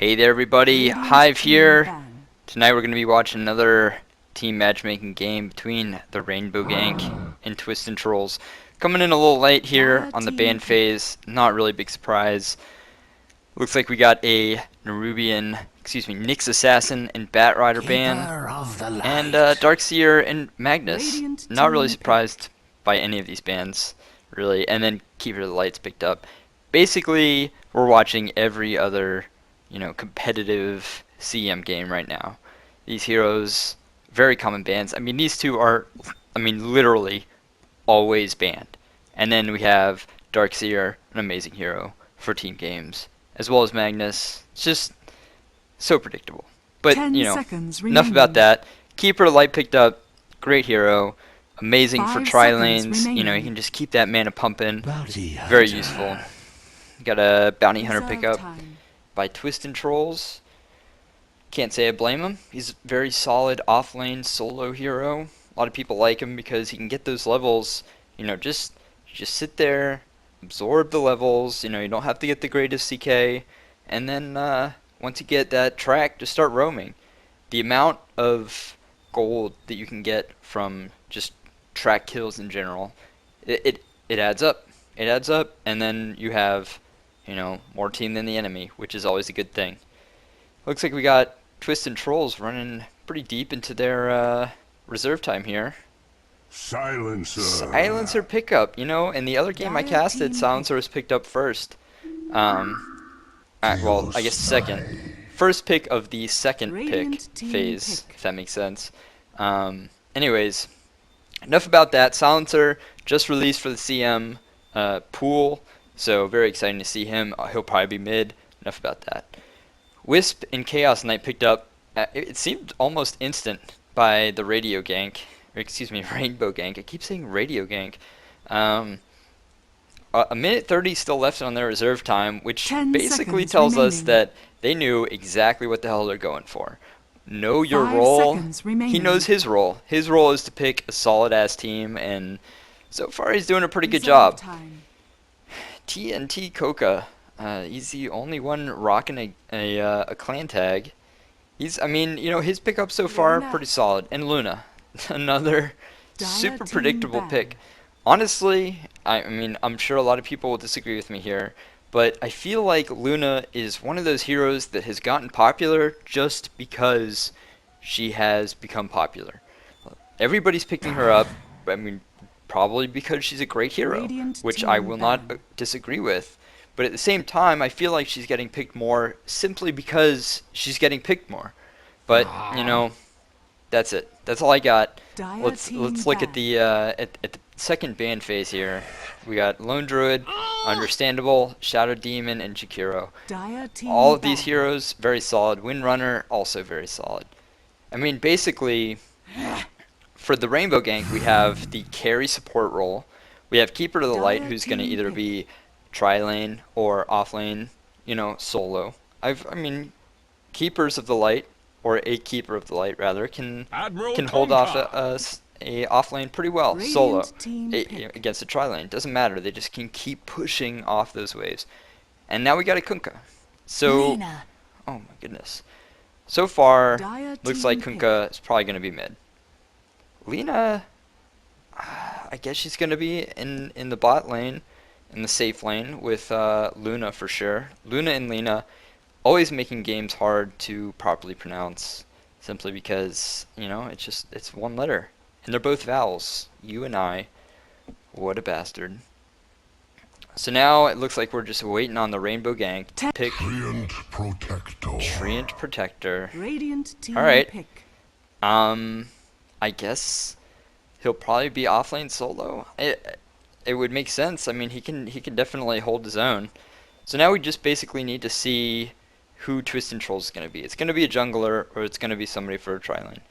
Hey there everybody, Hive here. Tonight we're going to be watching another team matchmaking game between the Rainbow Gank and Twist and Trolls. Coming in a little late here on the ban phase, not really big surprise. Looks like we got a Nyx Assassin and Bat Rider ban, and Darkseer and Magnus. Not really surprised by any of these bans, really, and then Keeper of the Light's picked up. Basically, we're watching every other competitive CM game right now. These heroes, very common bans. I mean, these two are, literally always banned. And then we have Darkseer, an amazing hero for team games, as well as Magnus. It's just so predictable. But, enough about that. Keeper Light picked up, great hero, amazing for tri-lanes. You can just keep that mana pumping. Very useful. Got a Bounty Hunter pickup by Twist and Trolls. Can't say I blame him. He's a very solid off-lane solo hero. A lot of people like him because he can get those levels, just sit there, absorb the levels, you don't have to get the greatest CK, and then once you get that track, just start roaming. The amount of gold that you can get from just track kills in general, it adds up. It adds up, and then you have more team than the enemy, which is always a good thing. Looks like we got Twist and Trolls running pretty deep into their reserve time here. Silencer pickup, in the other game I casted, Silencer was picked up first. Well, I guess second. First pick of the second pick phase, if that makes sense. Anyways, enough about that. Silencer just released for the CM pool. So very exciting to see him. He'll probably be mid. Enough about that. Wisp and Chaos Knight picked up. It seemed almost instant by the Rainbow Gank. I keep saying Radio Gank. A minute 30 still left on their reserve time, which basically tells us that they knew exactly what the hell they're going for. Know your role. He knows his role. His role is to pick a solid ass team, and so far he's doing a pretty good job. TNT Coca, he's the only one rocking a clan tag. His pickup so far pretty solid. And Luna, another super predictable pick. Honestly, I'm sure a lot of people will disagree with me here, but I feel like Luna is one of those heroes that has gotten popular just because she has become popular. Everybody's picking her up. Probably because she's a great hero, which I will not disagree with. But at the same time, I feel like she's getting picked more simply because she's getting picked more. But that's it. That's all I got. Let's look at the second ban phase here. We got Lone Druid, Understandable, Shadow Demon, and Jakiro. All of these heroes very solid. Windrunner also very solid. Basically, for the Rainbow Gank, we have the carry support role. We have Keeper of the Light, who's going to either be tri-lane or off-lane, solo. Keepers of the Light, or a Keeper of the Light, rather, can hold off a off-lane pretty well, solo, against a tri-lane. Doesn't matter, they just can keep pushing off those waves. And now we got a Kunkka. So, oh my goodness. So far, looks like Kunkka is probably going to be mid. Lina, I guess she's going to be in the bot lane, in the safe lane, with Luna for sure. Luna and Lina always making games hard to properly pronounce, simply because, it's one letter. And they're both vowels. You and I. What a bastard. So now it looks like we're just waiting on the Rainbow Gank to pick Treant Protector. Alright. I guess he'll probably be offlane solo. It would make sense. He can definitely hold his own. So now we just basically need to see who Twist and Trolls is going to be. It's going to be a jungler, or it's going to be somebody for a tri-lane.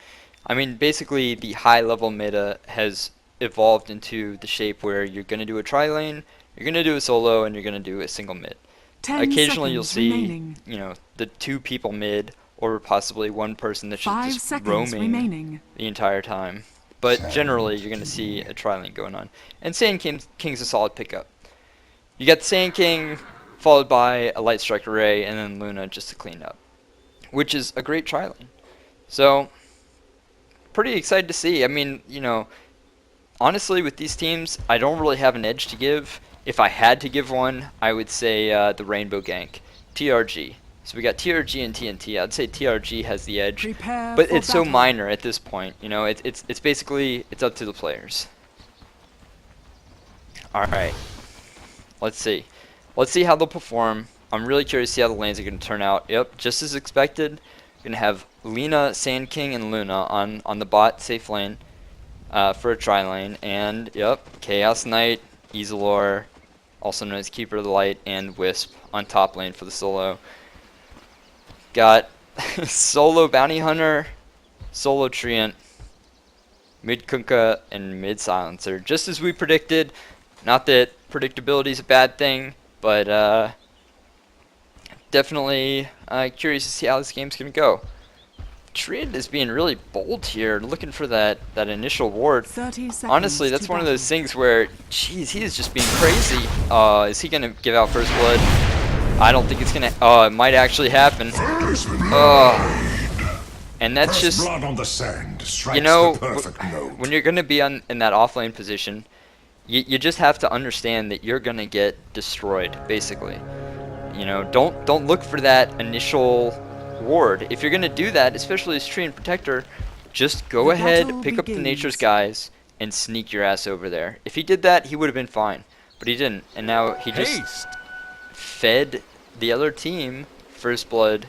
Basically the high level meta has evolved into the shape where you're going to do a tri-lane, you're going to do a solo, and you're going to do a single mid. Occasionally you'll see, the two people mid, or possibly one person that's just roaming the entire time. But generally, you're going to see a tri-lane going on. And Sand King's a solid pickup. You got the Sand King followed by a light strike array, and then Luna just to clean up, which is a great tri lane. So, pretty excited to see. I mean, you know, honestly, with these teams, I don't really have an edge to give. If I had to give one, I would say the Rainbow Gank, TRG. So we got TRG and TNT. I'd say TRG has the edge, but it's so minor at this point. You know, it's basically it's up to the players. All right, let's see. Let's see how they'll perform. I'm really curious to see how the lanes are going to turn out. Yep, just as expected. We're going to have Lina, Sand King, and Luna on the bot safe lane for a tri lane. And, yep, Chaos Knight, Isilor, also known as Keeper of the Light, and Wisp on top lane for the solo. Got solo Bounty Hunter, solo Treant, mid Kunkka, and mid Silencer. Just as we predicted. Not that predictability is a bad thing, but definitely curious to see how this game's going to go. Treant is being really bold here, looking for that initial ward. Honestly, that's one of those things where, geez, he is just being crazy. Is he going to give out first blood? I don't think it's going to. Oh, it might actually happen. And that's just, you know, when you're going to be in that offlane position, you just have to understand that you're going to get destroyed, basically. You know, don't look for that initial ward. If you're going to do that, especially as Treant Protector, just go ahead, pick up the Nature's Guys, and sneak your ass over there. If he did that, he would have been fine. But he didn't, and now he just fed the other team first blood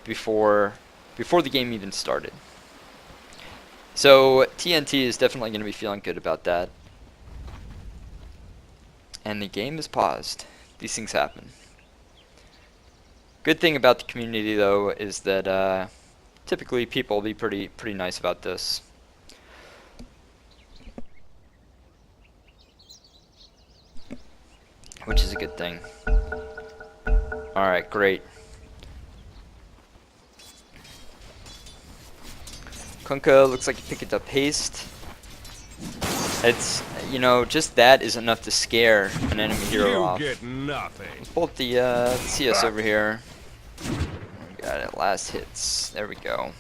before the game even started. So TNT is definitely going to be feeling good about that. And the game is paused. These things happen. Good thing about the community, though, is that typically people will be pretty nice about this. Which is a good thing. Alright, great. Kunkka looks like he picked up haste. It's, you know, just that is enough to scare an enemy hero off. Get nothing. Let's pull up the CS over here. We got it, last hits. There we go.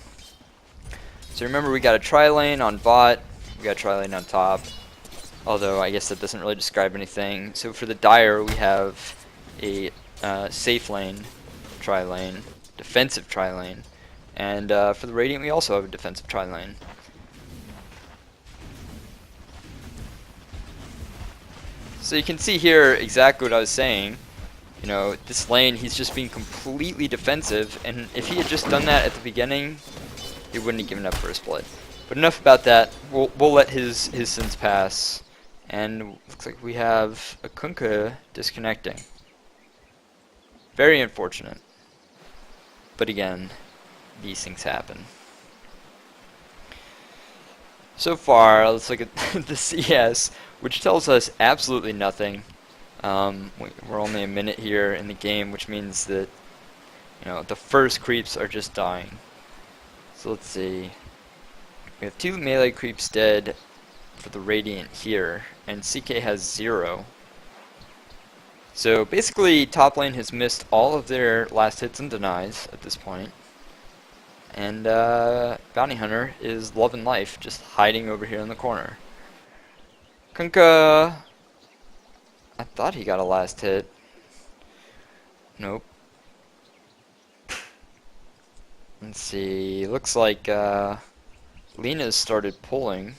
So remember, we got a tri lane on bot. We got a tri lane on top. Although I guess that doesn't really describe anything. So for the Dire, we have a safe lane, tri lane, defensive tri lane, and for the Radiant, we also have a defensive tri lane. So you can see here exactly what I was saying. You know, this lane, he's just being completely defensive, and if he had just done that at the beginning, he wouldn't have given up first blood. But enough about that. We'll let his sins pass. And looks like we have a Kunkka disconnecting. Very unfortunate. But again, these things happen. So far, let's look at the CS, which tells us absolutely nothing. We're only a minute here in the game, which means that, you know, the first creeps are just dying. So let's see. We have 2 melee creeps dead for the Radiant here, and CK has 0. So basically, top lane has missed all of their last hits and denies at this point. And Bounty Hunter is loving life, just hiding over here in the corner. Kunkka, I thought he got a last hit. Nope. Let's see, looks like Lina's started pulling.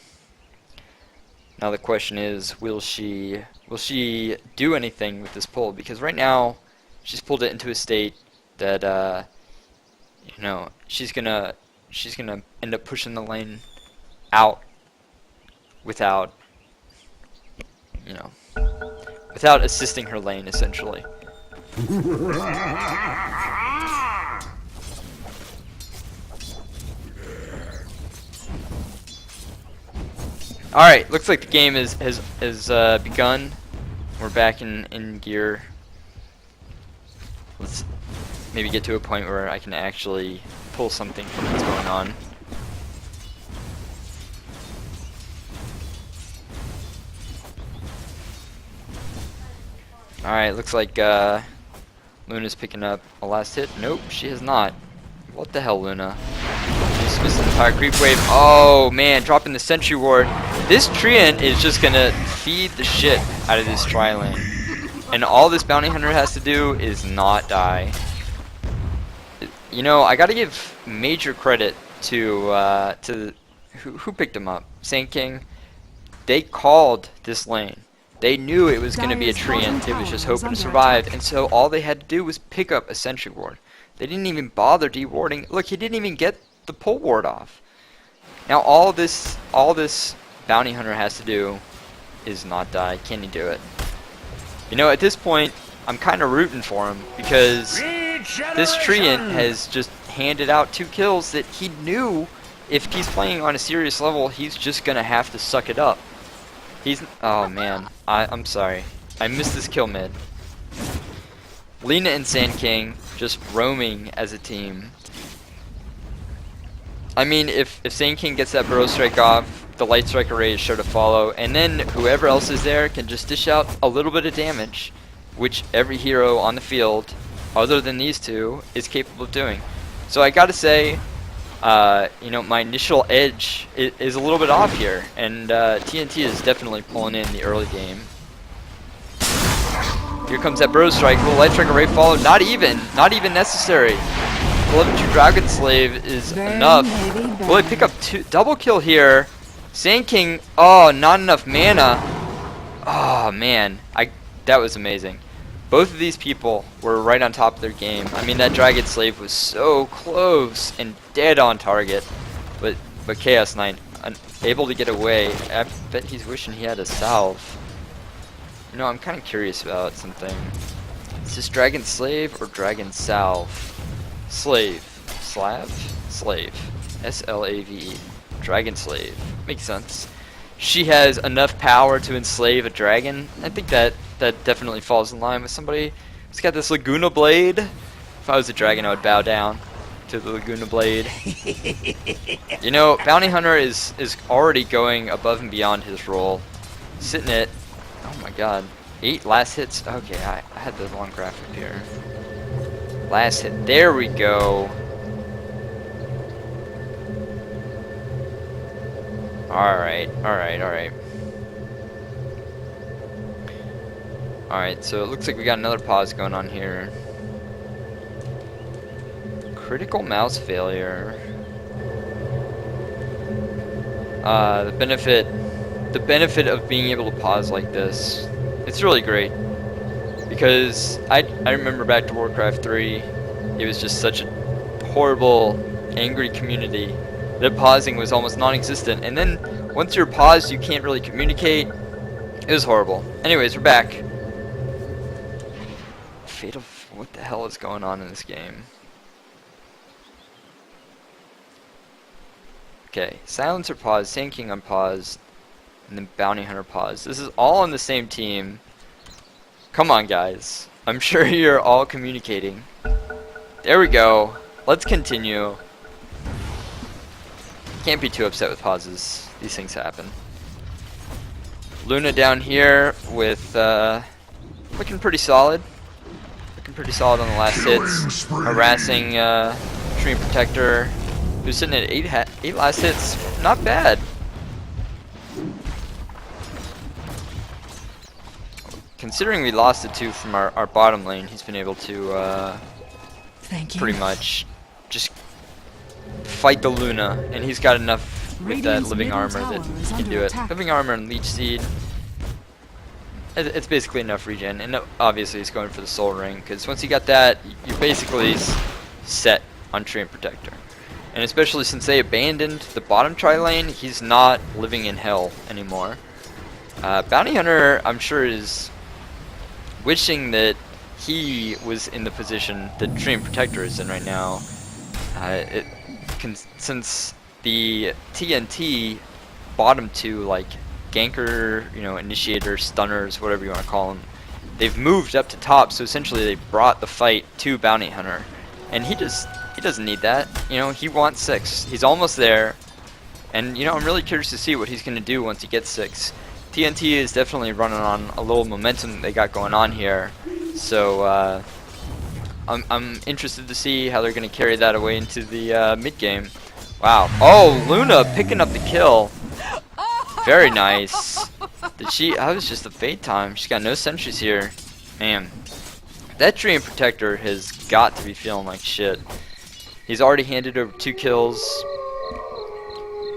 Now the question is, will she do anything with this pull? Because right now, she's pulled it into a state that you know, she's gonna end up pushing the lane out without, you know, without assisting her lane, essentially. Alright, looks like the game has begun. We're back in gear. Let's maybe get to a point where I can actually pull something from what's going on. Alright, looks like Luna's picking up a last hit. Nope, she has not. What the hell, Luna? She's missing the entire creep wave. Oh man, dropping the sentry ward. This Treant is just gonna feed the shit out of this tri-lane. And all this bounty hunter has to do is not die. You know, I gotta give major credit to who picked him up? Sand King. They called this lane. They knew it was going to be a Treant. It was just hoping to survive. And so all they had to do was pick up a sentry ward. They didn't even bother dewarding. Look, he didn't even get the pull ward off. Now all this bounty hunter has to do is not die. Can he do it? You know, at this point, I'm kind of rooting for him because this Treant has just handed out 2 kills that he knew if he's playing on a serious level, he's just going to have to suck it up. Oh man, I'm sorry. I missed this kill mid. Lina and Sand King just roaming as a team. I mean, if Sand King gets that burrow strike off, the light strike array is sure to follow, and then whoever else is there can just dish out a little bit of damage, which every hero on the field, other than these two, is capable of doing. So I gotta say, you know, my initial edge is a little bit off here, and TNT is definitely pulling in the early game. Here comes that burrow strike. Will light strike array follow? Not even necessary. The level 2 Dragon Slave is enough. Will he pick up double kill here? Sand King, oh, not enough mana. Oh man, that was amazing. Both of these people were right on top of their game. I mean, that Dragon Slave was so close and dead on target, but Chaos Knight able to get away. I bet he's wishing he had a salve. You know, I'm kind of curious about something. Is this Dragon Slave or Dragon Salve? Slave. Slave. S-L-A-V-E. Dragon Slave. Makes sense. She has enough power to enslave a dragon. I think that definitely falls in line with somebody who's got this Laguna Blade. If I was a dragon, I would bow down to the Laguna Blade. You know, Bounty Hunter is already going above and beyond his role. Sitting at, oh my god, 8 last hits. Okay, I had the wrong graphic here. Last hit. There we go. Alright. Alright, so it looks like we got another pause going on here. Critical mouse failure. The benefit of being able to pause like this, it's really great. Because I remember back to Warcraft 3, it was just such a horrible, angry community that pausing was almost non-existent, and then once you're paused you can't really communicate. It was horrible. Anyways, we're back. Fatal, what the hell is going on in this game? Okay, Silencer paused, Sand King unpaused, and then Bounty Hunter paused. This is all on the same team. Come on guys, I'm sure you're all communicating. There we go. Let's continue. Can't be too upset with pauses. These things happen. Luna down here with looking pretty solid. Looking pretty solid on the last hits. Harassing Treant Protector, who's sitting at 8 last hits. Not bad. Considering we lost the 2 from our bottom lane, he's been able to pretty much just fight the Luna, and he's got enough with that living armor that he can do it. Living armor and leech seed, it's basically enough regen, and obviously he's going for the soul ring, because once you got that, you're basically set on Treant Protector. And especially since they abandoned the bottom tri-lane, he's not living in hell anymore. Bounty Hunter, I'm sure, is wishing that he was in the position that Treant Protector is in right now. Since the TNT bottom 2, like ganker, you know, initiator, stunners, whatever you want to call them, they've moved up to top, so essentially they brought the fight to Bounty Hunter, and he doesn't need that. You know, he wants 6. He's almost there, and you know, I'm really curious to see what he's going to do once he gets 6. TNT is definitely running on a little momentum they got going on here, so I'm interested to see how they're gonna carry that away into the mid game. Wow. Oh, Luna picking up the kill. Very nice. Did she? That was just a fade time. She's got no sentries here. Man, that Dream Protector has got to be feeling like shit. He's already handed over 2 kills.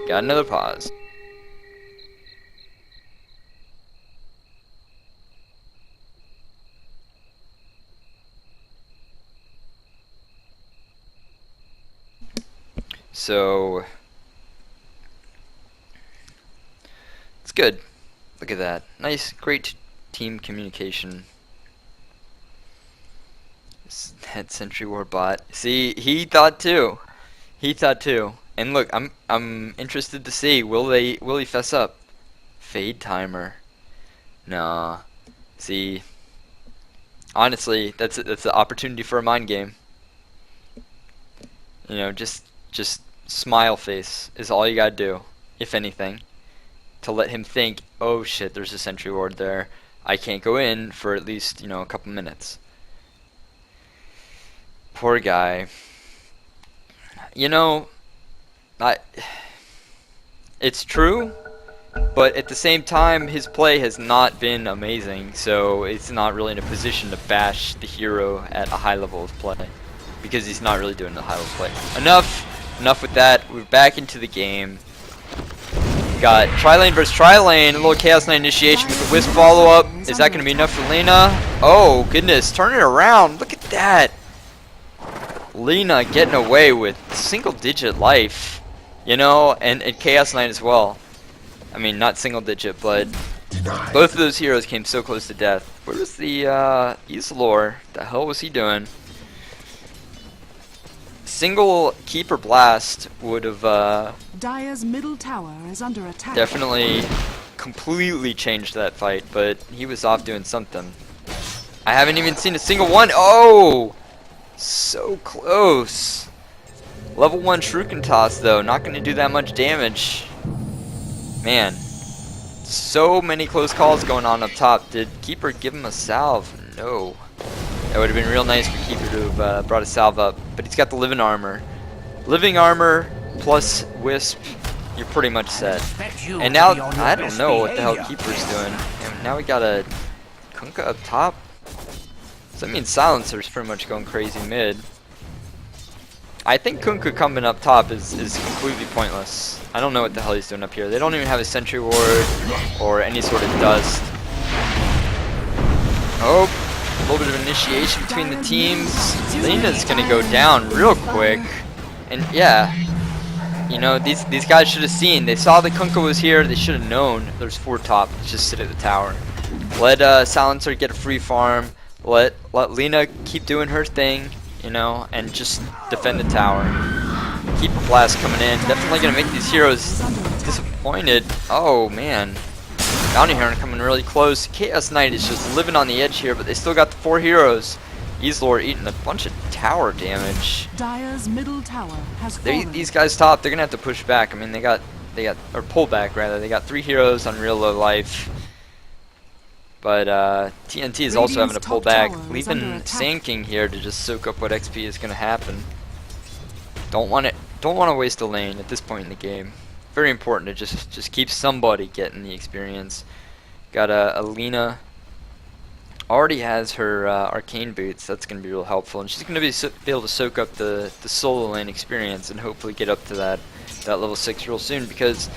Got another pause. So it's good. Look at that. Nice, great team communication. That Sentry War bot. See, he thought too. He thought too. And look, I'm interested to see, will he fess up? Fade timer. Nah. See, honestly, that's the opportunity for a mind game. You know, just smile face is all you gotta do, if anything, to let him think, oh shit, there's a sentry ward there. I can't go in for at least, you know, a couple minutes. Poor guy. You know, it's true, but at the same time, his play has not been amazing, so it's not really in a position to bash the hero at a high level of play, because he's not really doing the high level play. Enough with that. We're back into the game. We got tri-lane versus tri-lane. A little Chaos Knight initiation with the Wisp follow-up. Is that going to be enough for Lena? Oh, goodness. Turn it around. Look at that. Lena getting away with single-digit life. You know, and Chaos Knight as well. I mean, not single-digit, but both of those heroes came so close to death. Where was the Isilor? The hell was he doing? Single Keeper Blast would have Dire's middle tower is under attack. Definitely completely changed that fight, but he was off doing something. I haven't even seen a single one. Oh, so close. Level 1 Shuriken Toss though, not going to do that much damage. Man, so many close calls going on up top. Did Keeper give him a salve? No. That would have been real nice for Keeper to have brought a salve up, but he's got the living armor. Living armor plus Wisp, you're pretty much set. And now, I don't know what the hell Keeper's doing. And now we got a Kunkka up top. So that means Silencer's pretty much going crazy mid. I think Kunkka coming up top is completely pointless. I don't know what the hell he's doing up here. They don't even have a sentry ward or any sort of dust. Oh. A little bit of initiation between the teams. Lena's gonna go down real quick. And yeah, you know, these guys should have seen. They saw the Kunkka was here. They should have known there's 4 top. Just sit at the tower. Let Silencer get a free farm. Let Lena keep doing her thing, you know, and just defend the tower. Keep a blast coming in. Definitely gonna make these heroes disappointed. Oh man. Bounty Hunter coming really close. Chaos Knight is just living on the edge here, but they still got the 4 heroes. Isilor eating a bunch of tower damage. Dire's middle tower has These guys top, they're gonna have to push back. I mean, they got or pull back rather. They got 3 heroes on real low life. But TNT is also having to pull back, leaving Sand King here to just soak up what XP is gonna happen. Don't want to waste a lane at this point in the game. Very important to just keep somebody getting the experience. Got a Lena. Already has her arcane boots. That's going to be real helpful, and she's going to be able to soak up the solo lane experience and hopefully get up to that level 6 real soon. Because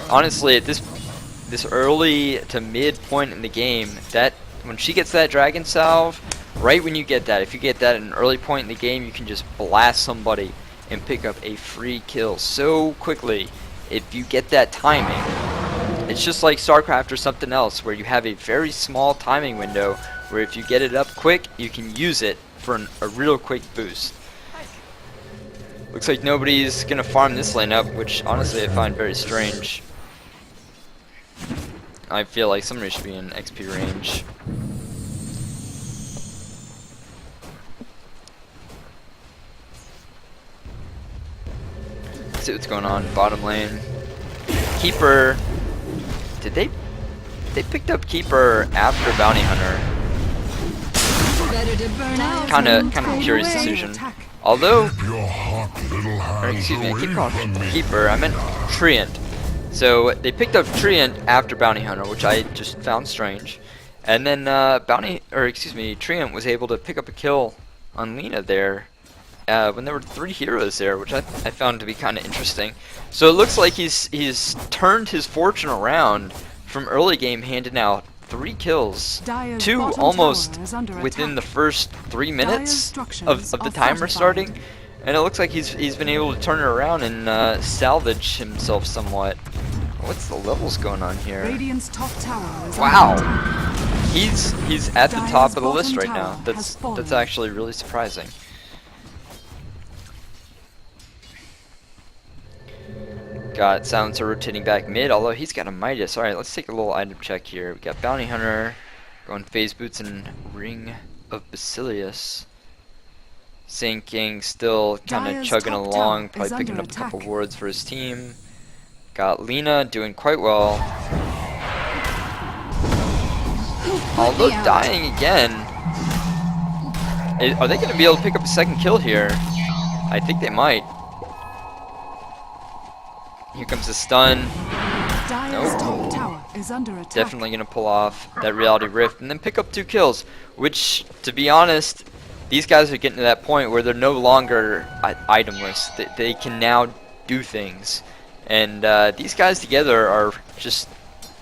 honestly, at this early to mid point in the game, that when she gets that dragon salve, right when you get that, if you get that at an early point in the game, you can just blast somebody and pick up a free kill so quickly. If you get that timing, it's just like StarCraft or something else where you have a very small timing window where if you get it up quick, you can use it for a real quick boost. Looks like nobody's going to farm this lane up, which honestly I find very strange. I feel like somebody should be in XP range. See what's going on bottom lane. Keeper, they picked up Keeper after Bounty Hunter. Kind of curious decision. Although, Your hot little or hands excuse me, I keep away calling from him me. Keeper. I meant Treant. So they picked up Treant after Bounty Hunter, which I just found strange. And then Treant was able to pick up a kill on Lena there when there were 3 heroes there, which I found to be kind of interesting. So it looks like he's turned his fortune around from early game, handing out 3 kills, Dire's 2 bottom almost tower is under within attack. the first 3 minutes structures of the are timer fortified. starting. And it looks like he's been able to turn it around and salvage himself somewhat. What's the levels going on here? Radiant's top tower is Wow. under attack. He's at the Dire's top of the list bottom right now. tower That's has fallen. that's actually really surprising. Got Silencer rotating back mid, although he's got a Midas. Alright, let's take a little item check here. We got Bounty Hunter going Phase Boots and Ring of Basilius. Sinking, still kind of Dire's chugging top along, tower probably is picking under up a couple attack. wards for his team. Got Lena doing quite well. Although dying again. Are they going to be able to pick up a second kill here? I think they might. Here comes the stun. Dire's Nope. top tower is under attack. Definitely going to pull off that Reality Rift and then pick up 2 kills. Which, to be honest, these guys are getting to that point where they're no longer itemless. They can now do things. And these guys together are just,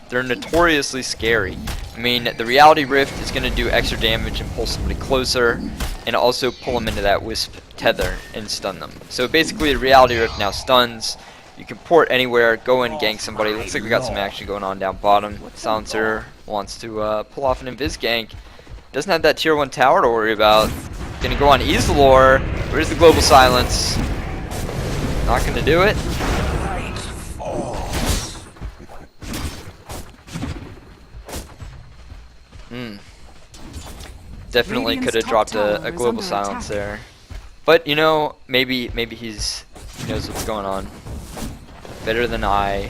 they're notoriously scary. I mean, the Reality Rift is going to do extra damage and pull somebody closer, and also pull them into that Wisp tether and stun them. So basically the Reality Rift now stuns. You can port anywhere, go in, gank somebody. Looks like we got some action going on down bottom. Silencer wants to pull off an invis gank. Doesn't have that tier 1 tower to worry about. Gonna go on Isilor. Where's the global silence? Not gonna do it. Definitely could have dropped a global silence there. But you know, maybe he knows what's going on. Better than I.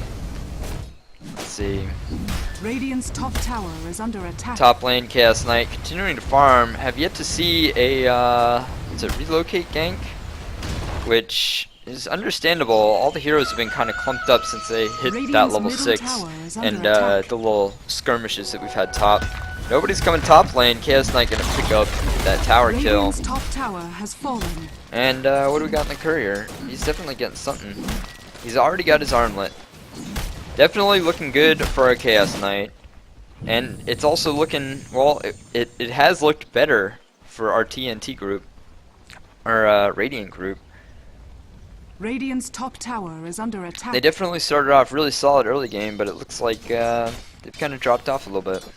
Let's see. Radiant's top tower is under attack. Top lane, Chaos Knight continuing to farm. Have yet to see a is it relocate gank, which is understandable. All the heroes have been kind of clumped up since they hit Radiant's that level middle 6, tower is under and attack. the little skirmishes that we've had top. Nobody's coming top lane. Chaos Knight gonna pick up that tower kill. Radiant's top tower has fallen. And what do we got in the courier? He's definitely getting something. He's already got his armlet. Definitely looking good for our Chaos Knight. And it's also looking, well, it has looked better for our TNT group. Our Radiant group. Radiant's top tower is under attack. They definitely started off really solid early game, but it looks like they've kind of dropped off a little bit.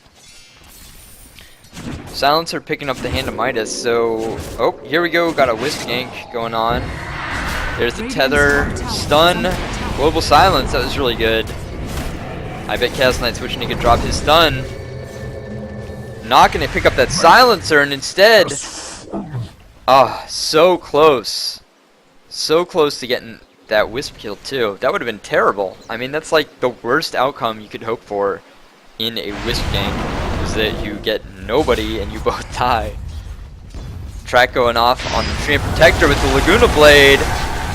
Silencer picking up the hand of Midas, so... Oh, here we go, got a Wisp gank going on. There's the tether, stun, global silence, that was really good. I bet Chaos Knight's wishing he could drop his stun. Not gonna pick up that silencer, and instead... Ah, so close. So close to getting that Wisp kill too. That would have been terrible. I mean, that's like the worst outcome you could hope for in a Wisp gank, is that you get nobody and you both die. Track going off on the Treant Protector with the Laguna Blade.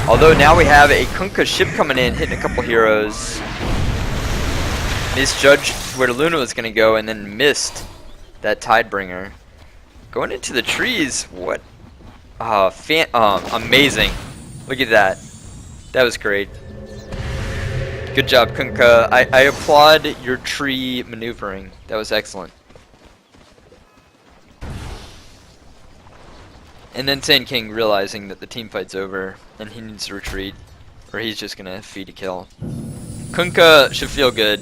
Although now we have a Kunkka ship coming in, hitting a couple heroes. Misjudged where Luna was going to go and then missed that Tidebringer. Going into the trees, what? Amazing. Look at that. That was great. Good job, Kunkka. I applaud your tree maneuvering. That was excellent. And then Sand King realizing that the team fight's over and he needs to retreat, or he's just gonna feed a kill. Kunkka should feel good.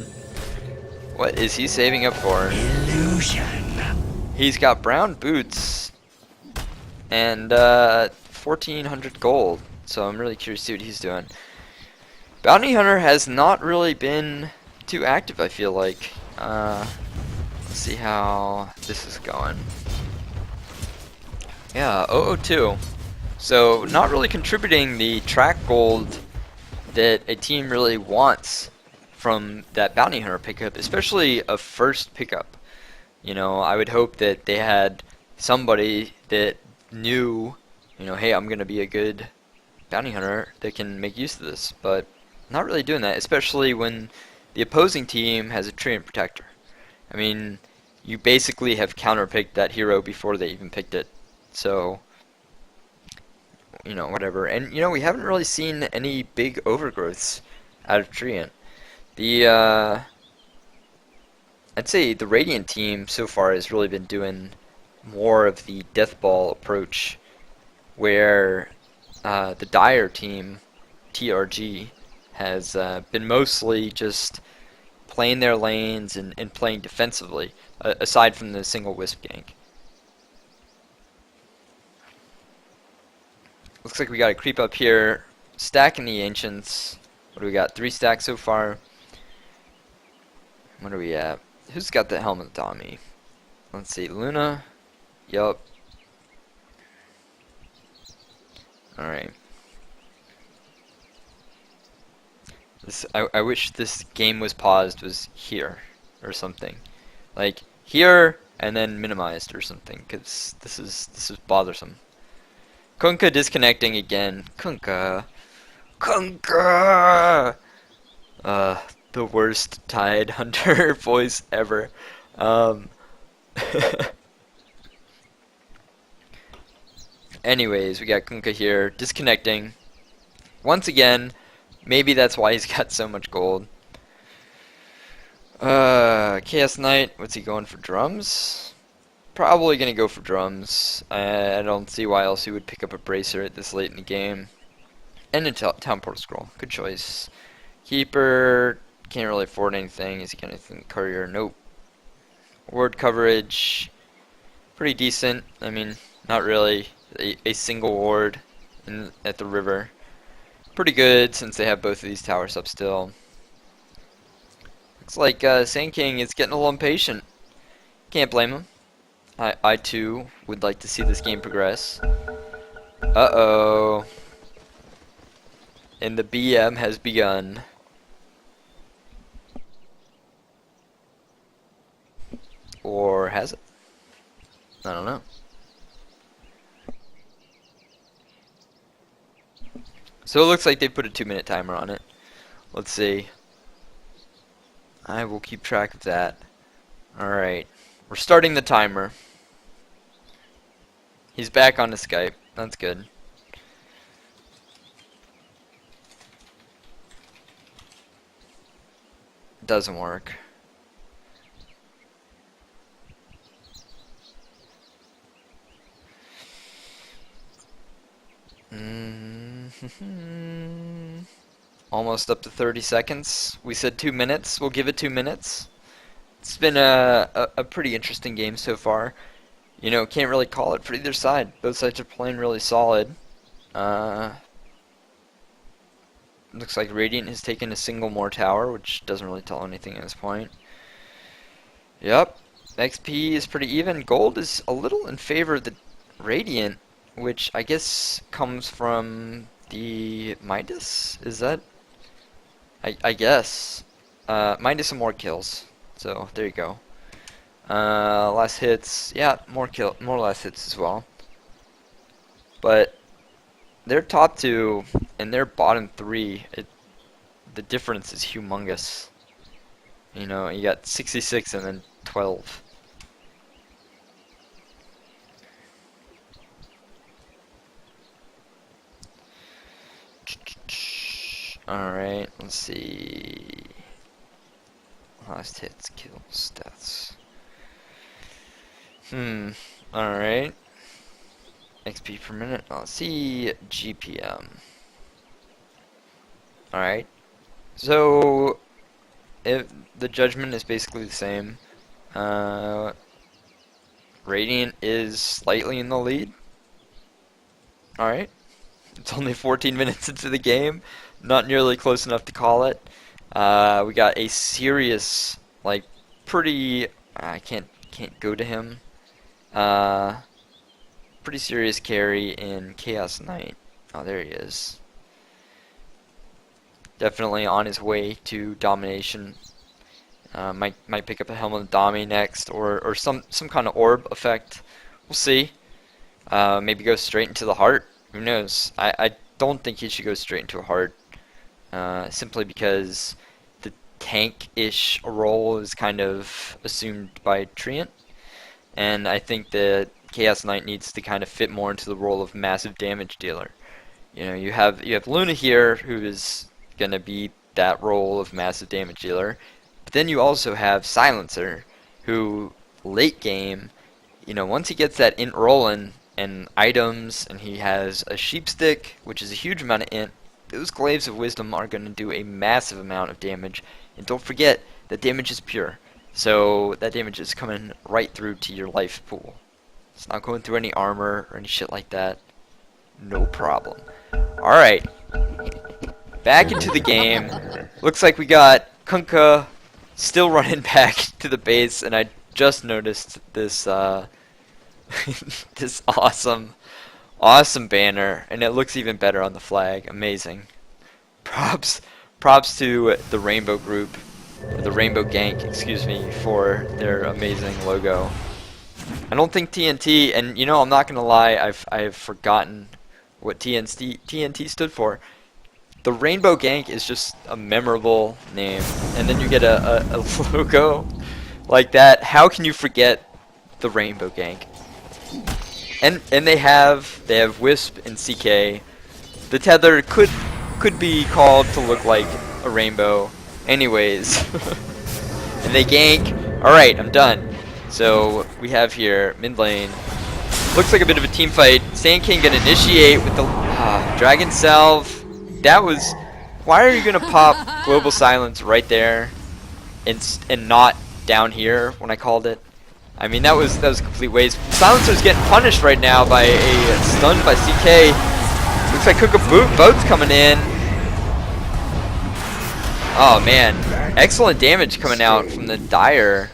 What is he saving up for? Illusion. He's got brown boots and 1,400 gold, so I'm really curious to see what he's doing. Bounty Hunter has not really been too active, I feel like. Let's see how this is going. Yeah, 002. So not really contributing the track gold that a team really wants from that Bounty Hunter pickup, especially a first pickup. You know, I would hope that they had somebody that knew, hey, I'm gonna be a good bounty hunter that can make use of this, but not really doing that, especially when the opposing team has a Treant Protector. I mean, you basically have counterpicked that hero before they even picked it. So, whatever. And, we haven't really seen any big overgrowths out of Treant. I'd say the Radiant team so far has really been doing more of the Death Ball approach, where the Dire team, TRG, has been mostly just playing their lanes and playing defensively, aside from the single Wisp gank. Looks like we got a creep up here, stacking the Ancients. What do we got? 3 stacks so far. What are we at? Who's got the Helmet Dami? Let's see, Luna. Yup. Alright. I wish this game was paused was here or something. Like here and then minimized or something, because this is bothersome. Kunkka disconnecting again. Kunkka. The worst Tide Hunter voice ever. Anyways, we got Kunkka here disconnecting once again. Maybe that's why he's got so much gold. Chaos Knight, what's he going for? Drums? Probably gonna go for drums. I don't see why else he would pick up a bracer at this late in the game. And a town portal scroll. Good choice. Keeper, can't really afford anything. Is he gonna think courier? Nope. Ward coverage, pretty decent. I mean, not really. A single ward at the river. Pretty good since they have both of these towers up still. Looks like Sand King is getting a little impatient. Can't blame him. I too would like to see this game progress. Uh-oh. And the BM has begun. Or has it? I don't know. So it looks like they put a 2-minute timer on it. Let's see. I will keep track of that. Alright. We're starting the timer. He's back on the Skype. That's good. Doesn't work. Almost up to 30 seconds. We said 2 minutes. We'll give it 2 minutes. It's been a pretty interesting game so far. Can't really call it for either side. Both sides are playing really solid. Looks like Radiant has taken a single more tower, which doesn't really tell anything at this point. Yep. XP is pretty even. Gold is a little in favor of the Radiant, which I guess comes from the Midas? Is that? I guess. Midas and more kills. So there you go. Less hits. Yeah, more less hits as well. But their top 2 and their bottom 3, the difference is humongous. You got 66 and then 12. Alright, let's see. Last hits, kills, deaths. Alright. XP per minute. Let's see. GPM. Alright. So, if the judgment is basically the same. Radiant is slightly in the lead. Alright. It's only 14 minutes into the game. Not nearly close enough to call it. We got a serious, pretty. I can't go to him. Pretty serious carry in Chaos Knight. Oh, there he is. Definitely on his way to domination. Might pick up a Helmet of Dami next, or some kind of orb effect We'll see. Maybe go straight into the heart. Who knows? I don't think he should go straight into a heart. Simply because the tank-ish role is kind of assumed by Treant. And I think that Chaos Knight needs to kind of fit more into the role of massive damage dealer. You know, you have Luna here, who is gonna be that role of massive damage dealer. But then you also have Silencer, who late game, you know, once he gets that int rolling and items, and he has a sheep stick, which is a huge amount of int, those glaives of wisdom are gonna do a massive amount of damage. And don't forget that damage is pure. So that damage is coming right through to your life pool. It's not going through any armor or any shit like that. No problem. Alright. Back into the game. Looks like we got Kunkka still running back to the base, and I just noticed this this awesome banner, and it looks even better on the flag. Amazing. Props to the Rainbow Group. The Rainbow Gank, excuse me, for their amazing logo. I don't think TNT, and you know, I'm not gonna lie, I've forgotten what TNT stood for. The Rainbow Gank is just a memorable name, and then you get a logo like that. How can you forget the Rainbow Gank? And they have Wisp and CK. The tether could be called to look like a rainbow. Anyways, and they gank. Alright, I'm done. So we have here mid lane. Looks like a bit of a team fight. Sand King gonna initiate with the Dragon Salve. That was. Why are you gonna pop Global Silence right there, and not down here when I called it? I mean, that was a complete waste. Silencer's getting punished right now by a stun by CK. Looks like Kunkka boat's coming in. Oh man, excellent damage coming out from the Dire.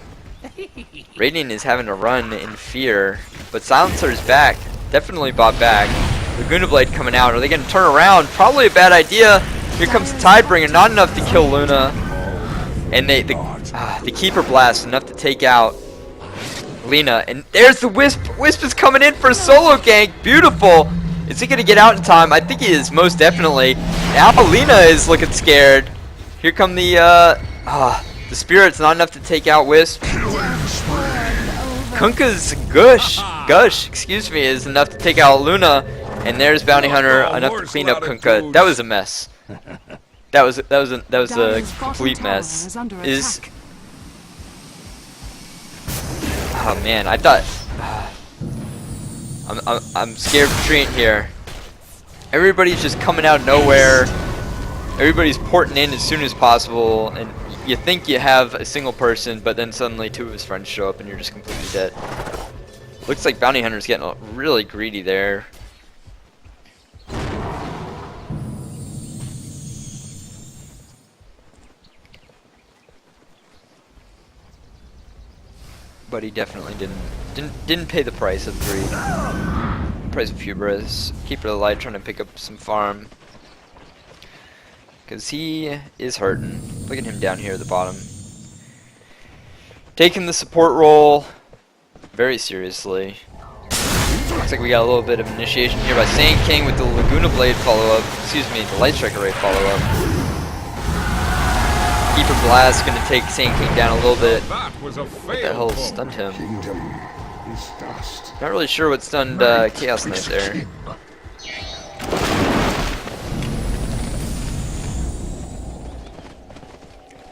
Radiant is having to run in fear, but Silencer is back. Definitely bought back. Laguna Blade coming out. Are they going to turn around? Probably a bad idea. Here comes the Tidebringer. Not enough to kill Luna. And the Keeper Blast, enough to take out Lina. And there's the Wisp. Wisp is coming in for a solo gank. Beautiful. Is he going to get out in time? I think he is, most definitely. Now Lina is looking scared. Here come the Spirit's not enough to take out Wisp. Kunkka's Gush, excuse me, is enough to take out Luna. And there's Bounty Hunter, enough to clean up Kunkka. That was a mess. That was a complete mess. Oh man, I thought I'm scared for Treant here. Everybody's just coming out of nowhere. Everybody's porting in as soon as possible, and you think you have a single person, but then suddenly two of his friends show up and you're just completely dead. Looks like Bounty Hunter's getting really greedy there. But he definitely didn't pay the price of greed. Price of hubris. Keeper of the Light trying to pick up some farm. Because he is hurting. Look at him down here at the bottom. Taking the support role very seriously. Looks like we got a little bit of initiation here by Sand King with the Laguna Blade follow-up. Excuse me, the Light Strike Array follow-up. Keeper Blast going to take Sand King down a little bit. What the hell stunned him? Not really sure what stunned Chaos Knight there.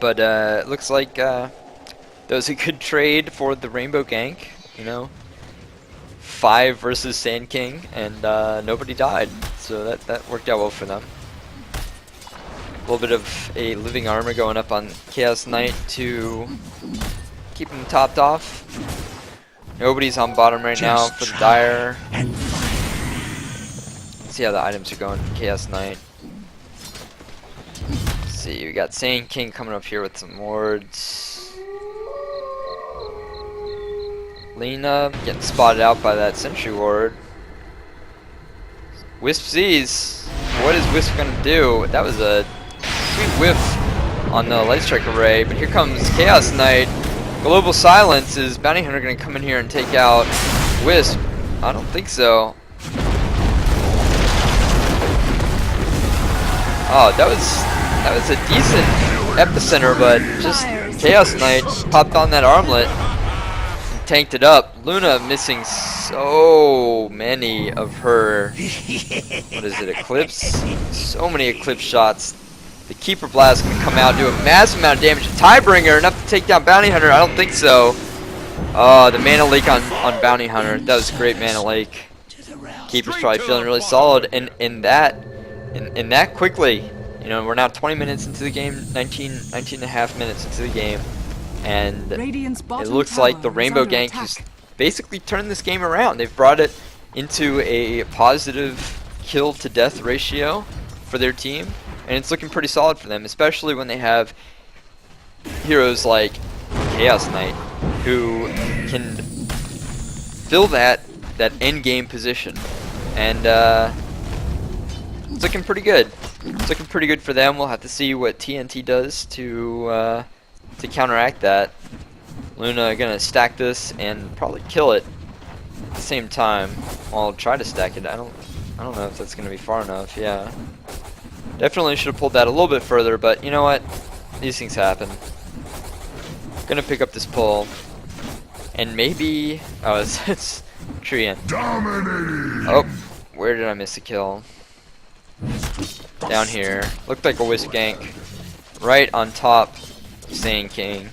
But looks like that was a good trade for the Rainbow Gank. You know, 5 versus Sand King, and nobody died, so that worked out well for them. A little bit of a living armor going up on Chaos Knight to keep him topped off. Nobody's on bottom right now for the Dire. Let's see how the items are going for Chaos Knight. Let's see, we got Sand King coming up here with some wards. Lina getting spotted out by that sentry ward. Wisp sees. What is Wisp gonna do? That was a sweet whiff on the Light Strike Array, but here comes Chaos Knight. Global Silence. Is Bounty Hunter gonna come in here and take out Wisp? I don't think so. Oh, that was a decent epicenter, but just Chaos Knight popped on that armlet and tanked it up. Luna missing so many of her, what is it, Eclipse? So many Eclipse shots. The Keeper Blast gonna come out, do a massive amount of damage. Tidebringer, enough to take down Bounty Hunter? I don't think so. Oh, the mana leak on Bounty Hunter. That was a great mana leak. Keeper's probably feeling really solid, and in that quickly, you know, we're now 20 minutes into the game, 19 and a half minutes into the game, and it looks like the Rainbow Gank has basically turned this game around. They've brought it into a positive kill to death ratio for their team, and it's looking pretty solid for them, especially when they have heroes like Chaos Knight who can fill that end game position, and it's looking pretty good. It's looking pretty good for them. We'll have to see what TNT does to counteract that. Luna gonna stack this and probably kill it at the same time. I'll try to stack it. I don't know if that's gonna be far enough. Yeah, definitely should have pulled that a little bit further, but you know what? These things happen. Gonna pick up this pull, and maybe it's Treant. Oh, where did I miss a kill? Down here. Looked like a Wisp Gank right on top of Sand King.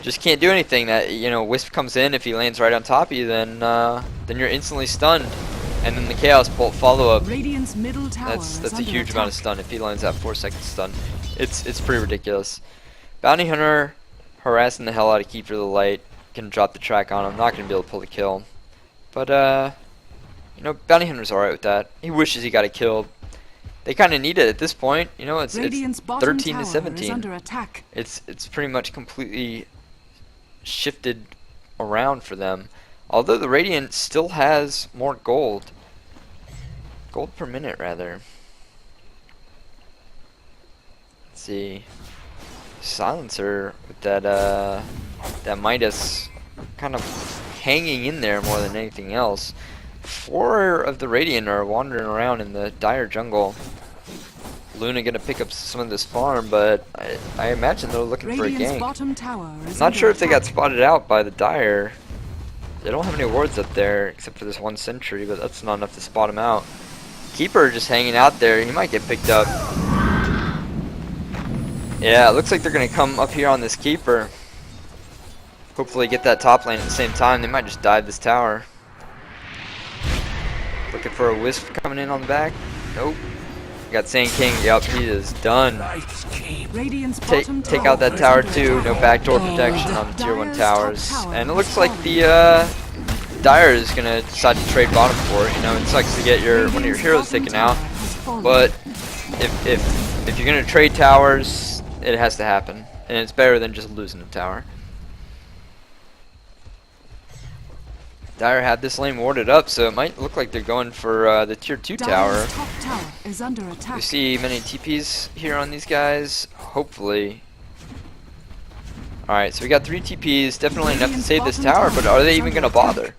Just can't do anything. That, you know, Wisp comes in. If he lands right on top of you, then you're instantly stunned. And then the Chaos Bolt follow up. That's a huge amount of stun if he lands that 4-second stun. It's pretty ridiculous. Bounty Hunter harassing the hell out of Keeper of the Light. Gonna drop the track on him. Not gonna be able to pull the kill. But you know, Bounty Hunter's alright with that. He wishes he got it killed. They kind of need it at this point. You know, it's 13 to 17. It's pretty much completely shifted around for them. Although the Radiant still has more gold. Gold per minute, rather. Let's see. Silencer with that Midas kind of hanging in there more than anything else. 4 of the Radiant are wandering around in the Dire jungle. Luna gonna pick up some of this farm, but I imagine they're looking for a gank. Not sure if they got spotted out by the Dire. They don't have any wards up there except for this 1 sentry, but that's not enough to spot him out. Keeper just hanging out there. He might get picked up. Yeah, it looks like they're gonna come up here on this Keeper. Hopefully get that top lane at the same time. They might just dive this tower. Looking for a Wisp coming in on the back. Nope. Got Sand King. Yep, he is done. Take out that tower too. No backdoor protection on the tier 1 towers. And it looks like the Dire is gonna decide to trade bottom for it. You know, it sucks to get one of your heroes taken out, but if you're gonna trade towers, it has to happen, and it's better than just losing a tower. Dire had this lane warded up, so it might look like they're going for the tier 2 tower. We see many TPs here on these guys, hopefully. Alright, so we got 3 TPs, definitely enough to save this tower, but are they even going to bother?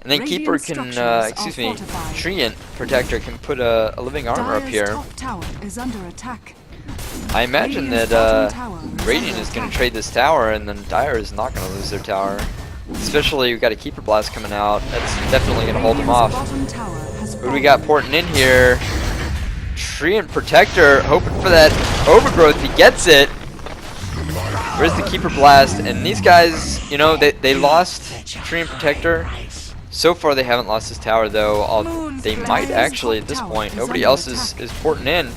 And then Keeper can, Treant Protector can put a living armor up here. I imagine that Radiant is going to trade this tower, and then Dire is not going to lose their tower. Especially, we've got a Keeper Blast coming out. That's definitely going to hold them off. Who do we got porting in here? Treant Protector, hoping for that overgrowth. He gets it. Where's the Keeper Blast? And these guys, you know, they lost Treant Protector. So far, they haven't lost this tower, though. They might actually at this point. Nobody else is porting in.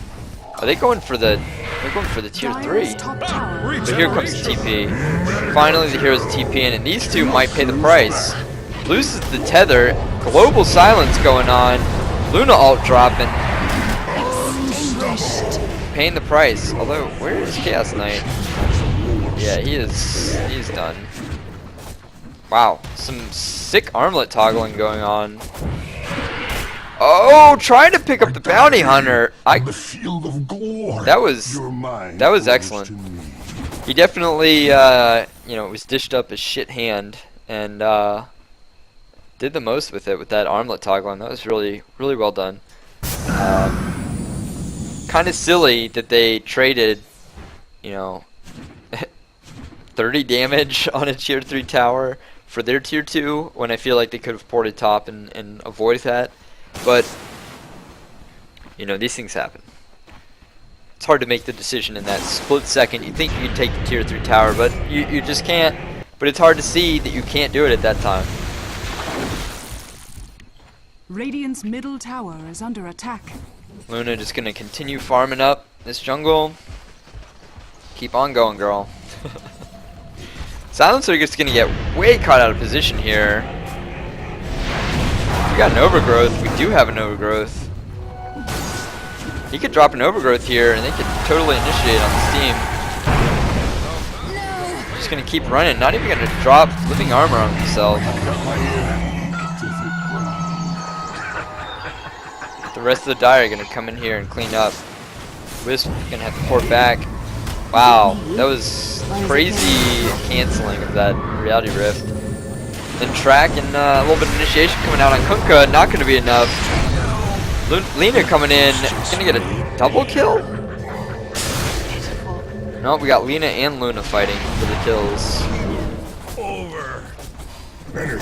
Are they going for the? They're going for the tier 3. So here comes the TP. Finally, the heroes TP in, and these two might pay the price. Loses the tether. Global silence going on. Luna ult dropping. Paying the price. Although, where is Chaos Knight? Yeah, he's done. Wow, some sick armlet toggling going on. Oh, trying to pick up the Bounty Hunter. That was excellent. He definitely, you know, was dished up a shit hand and did the most with it with that armlet toggling. That was really well done. Kind of silly that they traded, you know, 30 damage on a tier 3 tower for their tier 2 when I feel like they could have ported top and avoided that. But, you know, these things happen. It's hard to make the decision in that split second. You think you can take the tier 3 tower, but you just can't. But it's hard to see that you can't do it at that time. Radiant's middle tower is under attack. Luna just gonna continue farming up this jungle. Keep on going, girl. Silencer just gonna get way caught out of position here. We got an overgrowth. We do have an overgrowth. He could drop an overgrowth here, and they could totally initiate on this team. Just gonna keep running. Not even gonna drop living armor on himself. The rest of the Dire are gonna come in here and clean up. Wisp gonna have to port back. Wow, that was crazy canceling of that reality rift. Then track and a little bit of initiation coming out on Kunkka. Not gonna be enough. Lina coming in, gonna get a double kill? No, we got Lina and Luna fighting for the kills.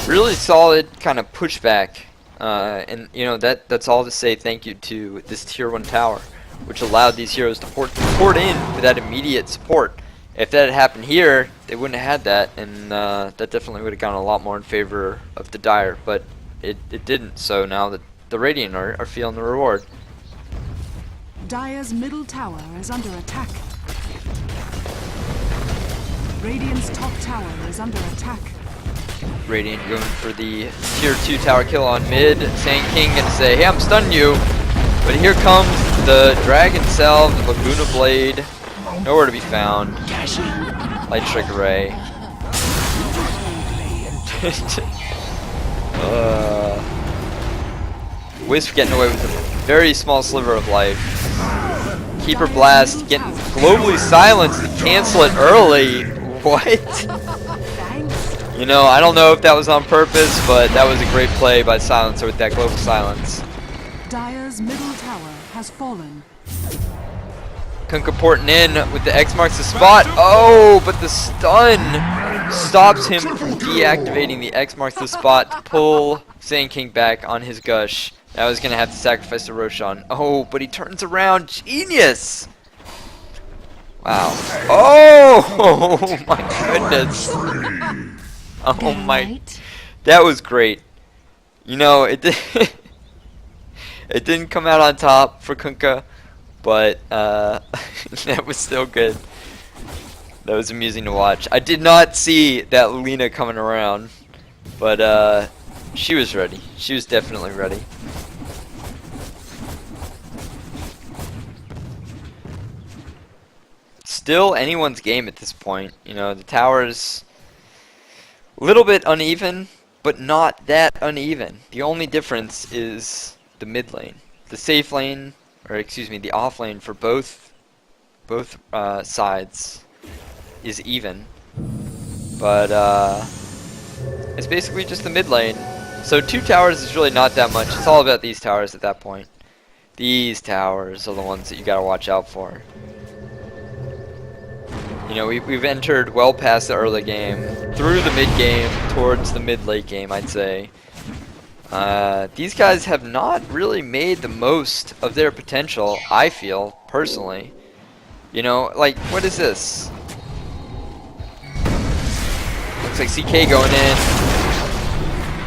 Really solid kind of pushback. And you know that's all to say thank you to this tier 1 tower, which allowed these heroes to port in for that immediate support. If that had happened here, they wouldn't have had that, and that definitely would have gone a lot more in favor of the Dire, but it didn't. So now the Radiant are feeling the reward. Dire's middle tower is under attack. Radiant's top tower is under attack. Radiant going for the tier 2 tower kill on mid. Sand King gonna say, hey, I'm stunning you. But here comes the Dragon Salve, the Laguna Blade. Nowhere to be found. Light Trickery. Wisp getting away with a very small sliver of life. Keeper Blast getting globally silenced to cancel it early. What? You know, I don't know if that was on purpose, but that was a great play by Silencer with that global silence. Dire's middle tower has fallen. Kunkka porting in with the X marks the spot. Oh, but the stun stops him from deactivating the X marks the spot to pull Sand King back on his gush. Now he's going to have to sacrifice the Roshan. Oh, but he turns around. Genius! Wow. Oh, my goodness. Oh my, that was great. You know, it didn't come out on top for Kunkka, but that was still good. That was amusing to watch. I did not see that Lina coming around, but she was ready. She was definitely ready. Still anyone's game at this point. You know, the towers a little bit uneven, but not that uneven. The only difference is the mid lane. The safe lane, or excuse me, the off lane for both sides is even. But it's basically just the mid lane. So 2 towers is really not that much. It's all about these towers at that point. These towers are the ones that you gotta watch out for. You know, we've entered well past the early game, through the mid game, towards the mid-late game, I'd say. These guys have not really made the most of their potential, I feel, personally. You know, like, what is this? Looks like CK going in.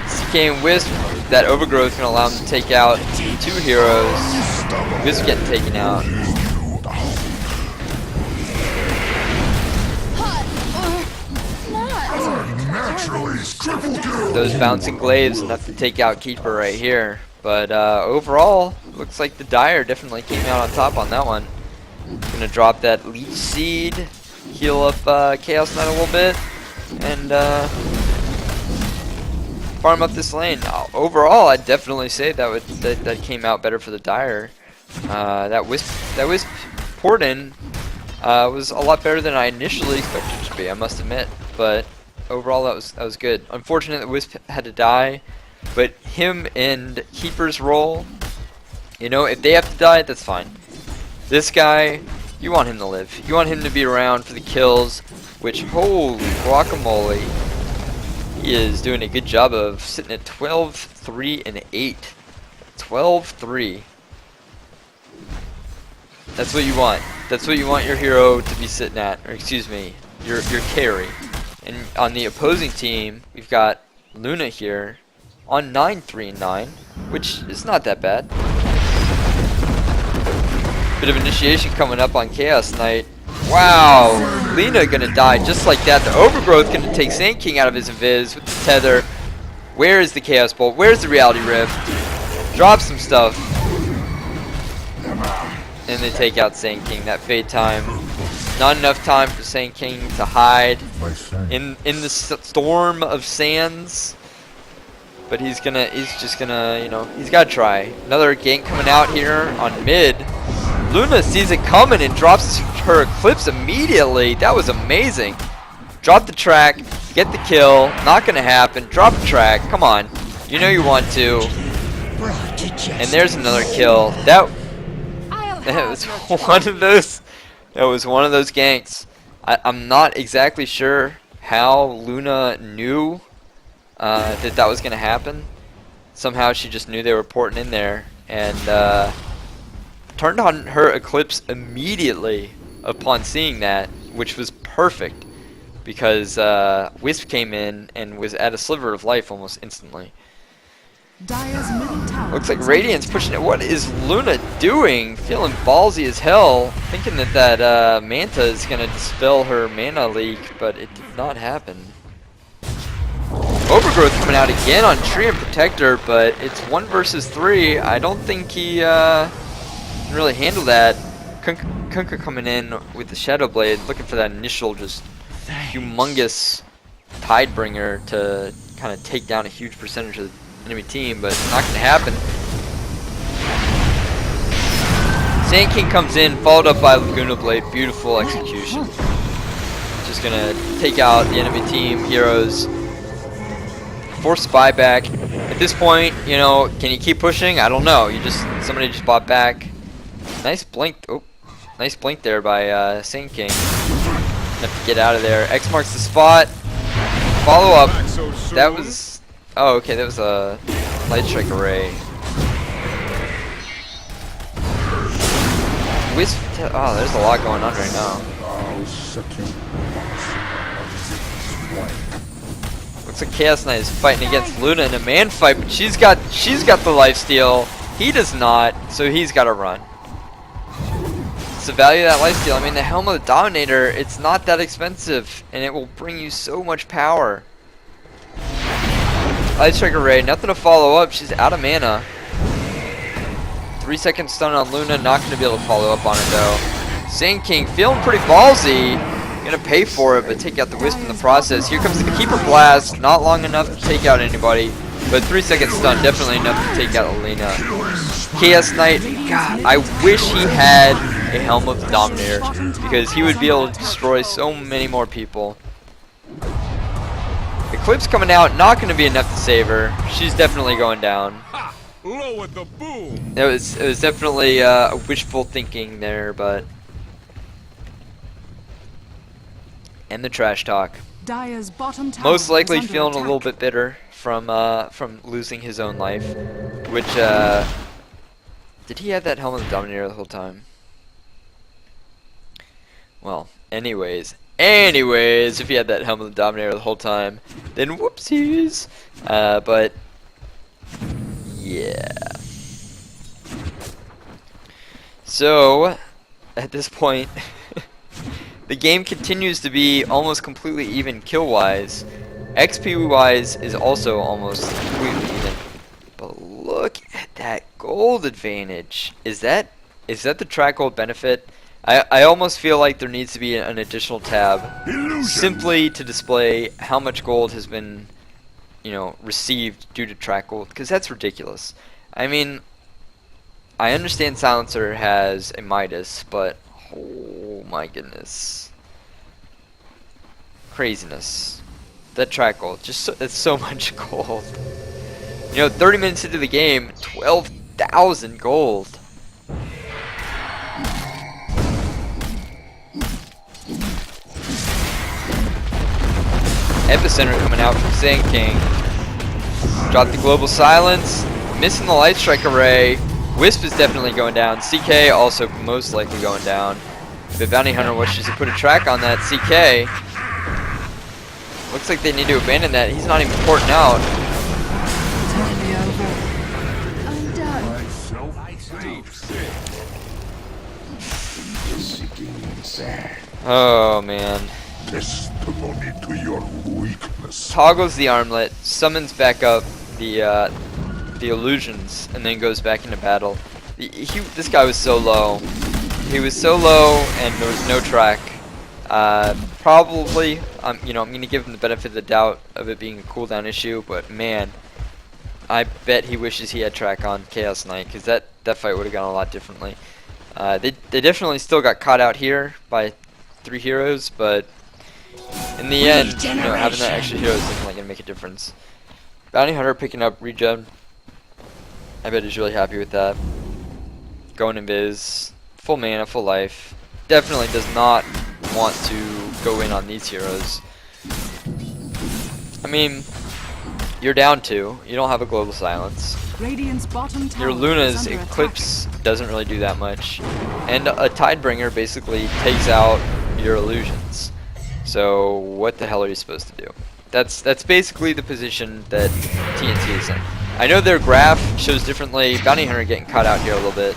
CK and Wisp, that overgrowth can allow them to take out 2 heroes. Wisp getting taken out. Those bouncing glaives enough to take out Keeper right here. But overall, looks like the Dire definitely came out on top on that one. Gonna drop that Leech Seed, heal up Chaos Knight a little bit, and farm up this lane. Overall, I'd definitely say that came out better for the Dire. That Wisp port in was a lot better than I initially expected it to be, I must admit. But overall, that was good. Unfortunate that Wisp had to die. But him and Keeper's role, you know, if they have to die, that's fine. This guy, you want him to live. You want him to be around for the kills, which, holy guacamole, he is doing a good job of, sitting at 12, 3, and 8. 12, 3. That's what you want. That's what you want your hero to be sitting at, or excuse me, your carry. And on the opposing team, we've got Luna here on 9, 3, and 9, which is not that bad. Bit of initiation coming up on Chaos Knight. Wow, Lena gonna die just like that. The Overgrowth gonna take Sand King out of his invis with the tether. Where is the Chaos Bolt? Where's the Reality Rift? Drop some stuff. And they take out Sand King. That fade time. Not enough time for Sand King to hide in the storm of sands. But he's just gonna, you know, he's gotta try. Another gank coming out here on mid. Luna sees it coming and drops her Eclipse immediately. That was amazing. Drop the track, get the kill. Not gonna happen. Drop the track. Come on. You know you want to. And there's another kill. That was one of those. That was one of those ganks. I'm not exactly sure how Luna knew that was gonna happen. Somehow she just knew they were porting in there and turned on her Eclipse immediately upon seeing that, which was perfect because Wisp came in and was at a sliver of life almost instantly. Dire's middle tower Looks like Radiant's pushing it. What is Luna doing? Feeling ballsy as hell, thinking that Manta is gonna dispel her mana leak, but it did not happen. Overgrowth coming out again on Tree and Protector, but it's 1 versus 3. I don't think he can really handle that. Kunkka coming in with the Shadow Blade, looking for that initial just humongous Tidebringer to kind of take down a huge percentage of the enemy team, but it's not going to happen. Sand King comes in, followed up by Laguna Blade. Beautiful execution. Just going to take out the enemy team heroes. Force buyback. At this point, you know, can you keep pushing? I don't know. Somebody just bought back. Nice blink. Oh, nice blink there by Sand King. Have to get out of there. X marks the spot. Follow up. That was. Oh, okay. That was a light strike array. Wisp. Oh, there's a lot going on right now. Looks like Chaos Knight is fighting against Luna in a man fight, but she's got the lifesteal. He does not, so he's got to run. It's the value of that lifesteal. I mean, the Helm of the Dominator, it's not that expensive, and it will bring you so much power. Light Strike Array, nothing to follow up. She's out of mana. 3-second stun on Luna, not going to be able to follow up on it though. Sand King feeling pretty ballsy. Gonna pay for it, but take out the Wisp in the process. Here comes the Keeper Blast. Not long enough to take out anybody, but 3-second stun, definitely enough to take out Alina. Chaos Knight, God, I wish he had a Helm of the Dominator, because he would be able to destroy so many more people. Eclipse coming out, not going to be enough to save her. She's definitely going down. Lower the boom. It was definitely wishful thinking there, but. And the trash talk. Dire's bottom tower Most likely is under feeling a attack. little bit bitter from losing his own life, which did he have that Helm of the Dominator the whole time? Well, anyways, if he had that Helm of the Dominator the whole time, then whoopsies. But yeah. So at this point. The game continues to be almost completely even kill-wise. XP-wise is also almost completely even. But look at that gold advantage. Is that the track gold benefit? I almost feel like there needs to be an additional tab simply to display how much gold has been, you know, received due to track gold, because that's ridiculous. I mean, I understand Silencer has a Midas, but oh my goodness. Craziness. That track gold, it's so much gold. You know, 30 minutes into the game, 12,000 gold. Epicenter coming out from Sand King. Drop the global silence. Missing the light strike array. Wisp is definitely going down. CK also most likely going down. The bounty hunter wishes to put a track on that CK. Looks like they need to abandon that. He's not even porting out. Turn me over. I'm done. Oh man. Testimony to your weakness. Toggles the armlet, summons back up the illusions, and then goes back into battle. This guy was so low. He was so low, and there was no track. Probably, you know, I'm gonna give him the benefit of the doubt of it being a cooldown issue, but man, I bet he wishes he had track on Chaos Knight, because that fight would have gone a lot differently. They definitely still got caught out here by 3 heroes, but in the end, you know, having that extra hero is definitely gonna make a difference. Bounty Hunter picking up regen. I bet he's really happy with that. Going invis, full mana, full life. Definitely does not want to go in on these heroes. I mean, you're down 2. You don't have a global silence. Radiant's bottom tower Your Luna's is under Eclipse doesn't really do that much. And a Tidebringer basically takes out your illusions. So what the hell are you supposed to do? That's basically the position that TNT is in. I know their graph shows differently. Bounty Hunter getting caught out here a little bit.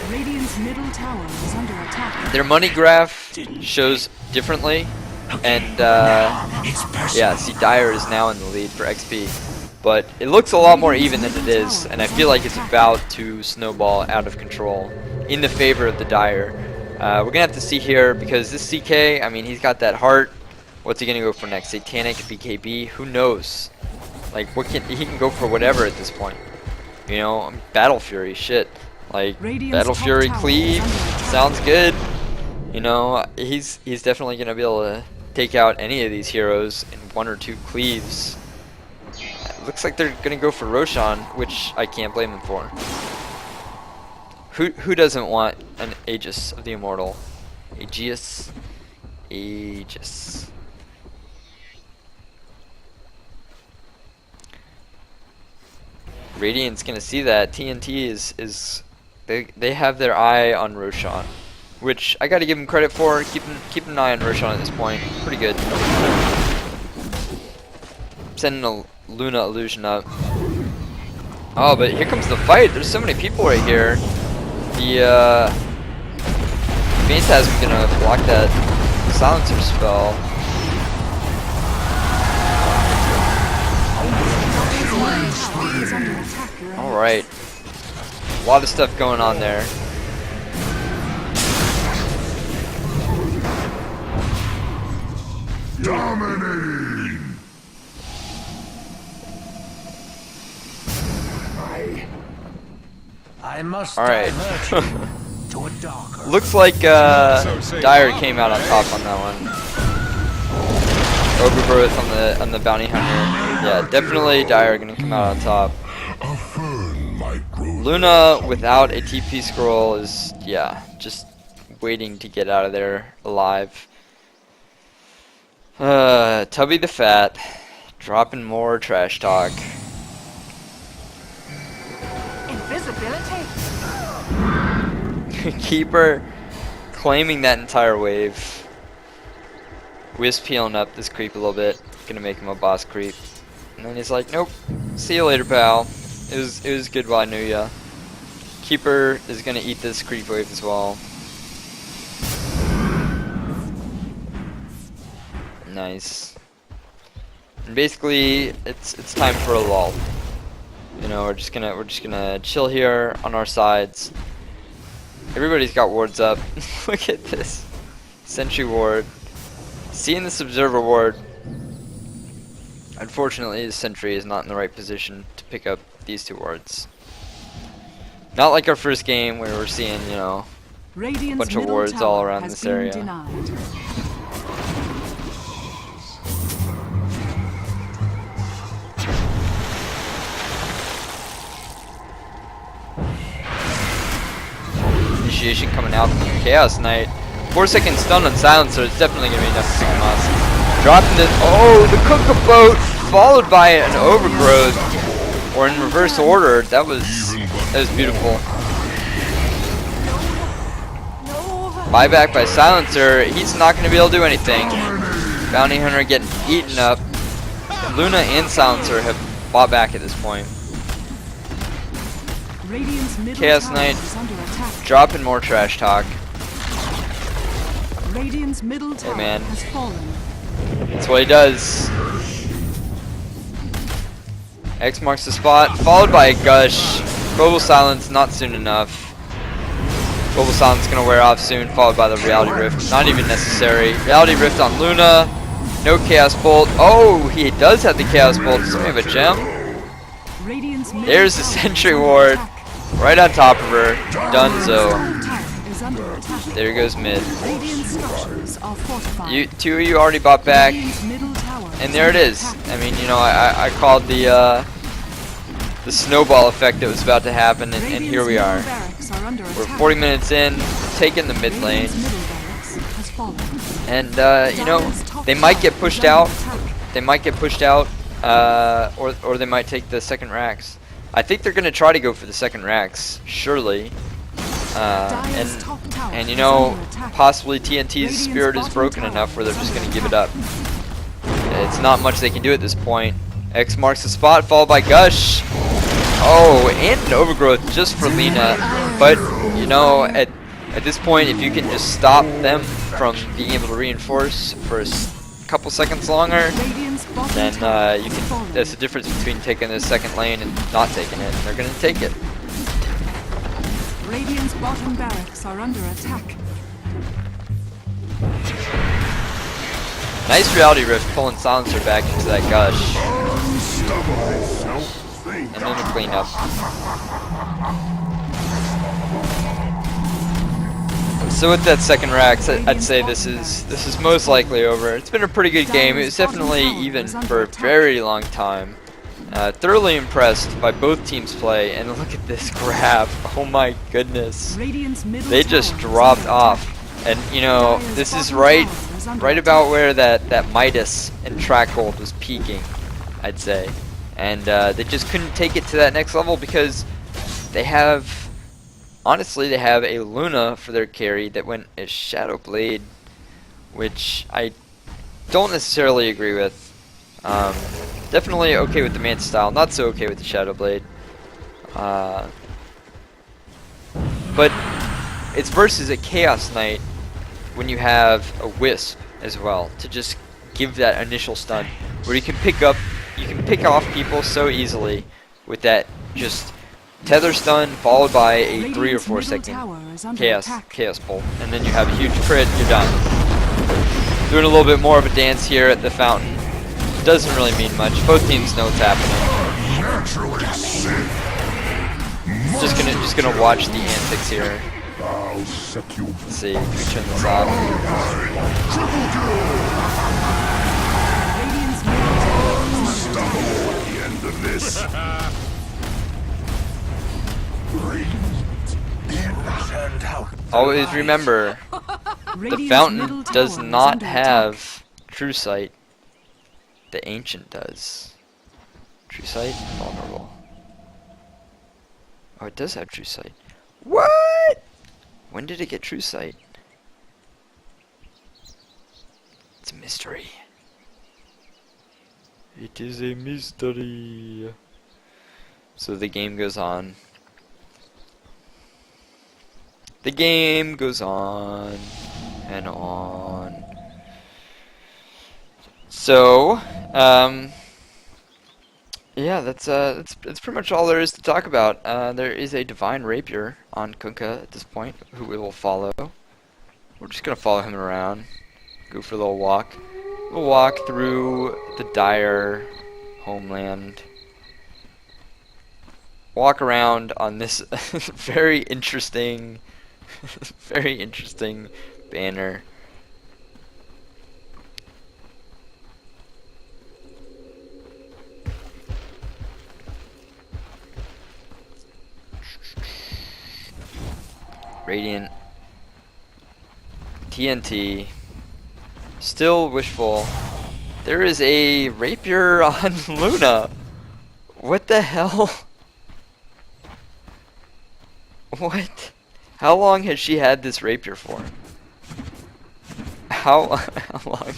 attack. Radiant's middle tower is under attack. Their money graph shows differently. And yeah, see, Dire is now in the lead for XP. But it looks a lot more even than it is, and I feel like it's about to snowball out of control in the favor of the Dire. We're gonna have to see here, because this CK, I mean, he's got that heart. What's he gonna go for next? Satanic, BKB? Who knows? Like, he can go for whatever at this point. You know, Battle Fury, shit. Like, Radiant's Battle top Fury tower cleave is under attack. sounds good. You know, he's definitely gonna be able to take out any of these heroes in 1 or 2 cleaves. Looks like they're gonna go for Roshan, which I can't blame them for. Who doesn't want an Aegis of the Immortal? Aegis. Radiant's gonna see that. TNT is they have their eye on Roshan, which I gotta give him credit for. Keep an eye on Roshan at this point. Pretty good. Sending a Luna illusion up. Oh, but here comes the fight. There's so many people right here. The Phantasm gonna block that silencer spell. Is under attack. All right, a lot of stuff going on there. Dominating! I must All right. divert you to a darker. Looks like Dire came out on top on that one. Overgrowth on the bounty hunter. Yeah, definitely Dire gonna come out on top. Affirm my growth. Luna without a TP scroll is, yeah, just waiting to get out of there alive. Tubby the Fat, dropping more trash talk. Invisibility. Keeper claiming that entire wave. Wisp healing up this creep a little bit, gonna make him a boss creep. And then he's like, nope, see you later, pal. It was good while I knew ya. Keeper is gonna eat this creep wave as well. Nice. And basically, it's time for a lull. You know, we're just gonna chill here on our sides. Everybody's got wards up. Look at this. Sentry ward. Seeing this observer ward. Unfortunately, the sentry is not in the right position to pick up these 2 wards. Not like our first game where we're seeing, you know, Radiant's bunch of middle wards tower all around has this been area. denied. initiation coming out from Chaos Knight. 4-second stun on Silencer is definitely going to be enough to pick him off. Dropping it. Oh, the Kunkka boat followed by an overgrowth. Or in reverse order. That was beautiful. Buyback by Silencer. He's not going to be able to do anything. Bounty Hunter getting eaten up. Luna and Silencer have bought back at this point. Chaos Knight dropping more trash talk. Radiant's middle tower man. has fallen. That's what he does. X marks the spot, followed by a gush. Global Silence, not soon enough. Global Silence is going to wear off soon, followed by the Reality Rift. Not even necessary. Reality Rift on Luna. No Chaos Bolt. Oh, he does have the Chaos Bolt. Does he have a gem? Radiant's middle There's the tower Sentry is under Ward. attack. Right on top of her. Dunzo. Middle tower is under attack. There goes mid. Radiant structures are fortified. Two of you already bought back. Radiant's middle tower And there it is. I mean, you know, I called the snowball effect that was about to happen, and here we are. We're 40 minutes in, taking the mid lane, and you know, they might get pushed out. They might get pushed out, or they might take the second racks. I think they're gonna try to go for the second racks, surely. And you know, possibly TNT's spirit is broken enough where they're just gonna give it up. It's not much they can do at this point. X marks the spot, followed by Gush. Oh, and an overgrowth just for Lena. But, you know, at this point, if you can just stop them from being able to reinforce for a couple seconds longer, then you can. That's the difference between taking the second lane and not taking it. And they're going to take it. Radiant's bottom barracks are under attack. Nice Reality Rift pulling Silencer back into that Gush. And then a cleanup. So with that second racks, I'd say this is most likely over. It's been a pretty good game. It was definitely even for a very long time. Thoroughly impressed by both teams' play, and look at this graph. Oh my goodness. They just dropped off. And you know, this is right about where that Midas and Trackhold was peaking, I'd say. And they just couldn't take it to that next level because they have, honestly, they have a Luna for their carry that went as Shadow Blade, which I don't necessarily agree with. Definitely okay with the Manta style, not so okay with the Shadow Blade. But it's versus a Chaos Knight when you have a Wisp as well to just give that initial stun where you can pick off people so easily with that just tether stun followed by a 3 or 4 second chaos pull, and then you have a huge crit. You're done. Doing a little bit more of a dance here at the fountain. Doesn't really mean much. Both teams know what's happening. Just gonna watch the antics here. Let's see, can we turn this off? The end of this. Always remember, the fountain does not have True Sight. The Ancient does. True Sight? Vulnerable. Oh, it does have True Sight. What? When did it get True Sight? It's a mystery. It is a mystery. So the game goes on. The game goes on and on. So, yeah, that's pretty much all there is to talk about. There is a Divine Rapier on Kunkka at this point, who we will follow. We're just gonna follow him around, go for a little walk. We'll walk through the dire homeland. Walk around on this very interesting, very interesting banner. Radiant. TNT. Still wishful. There is a rapier on Luna. What the hell? What? How long has she had this rapier for? How long?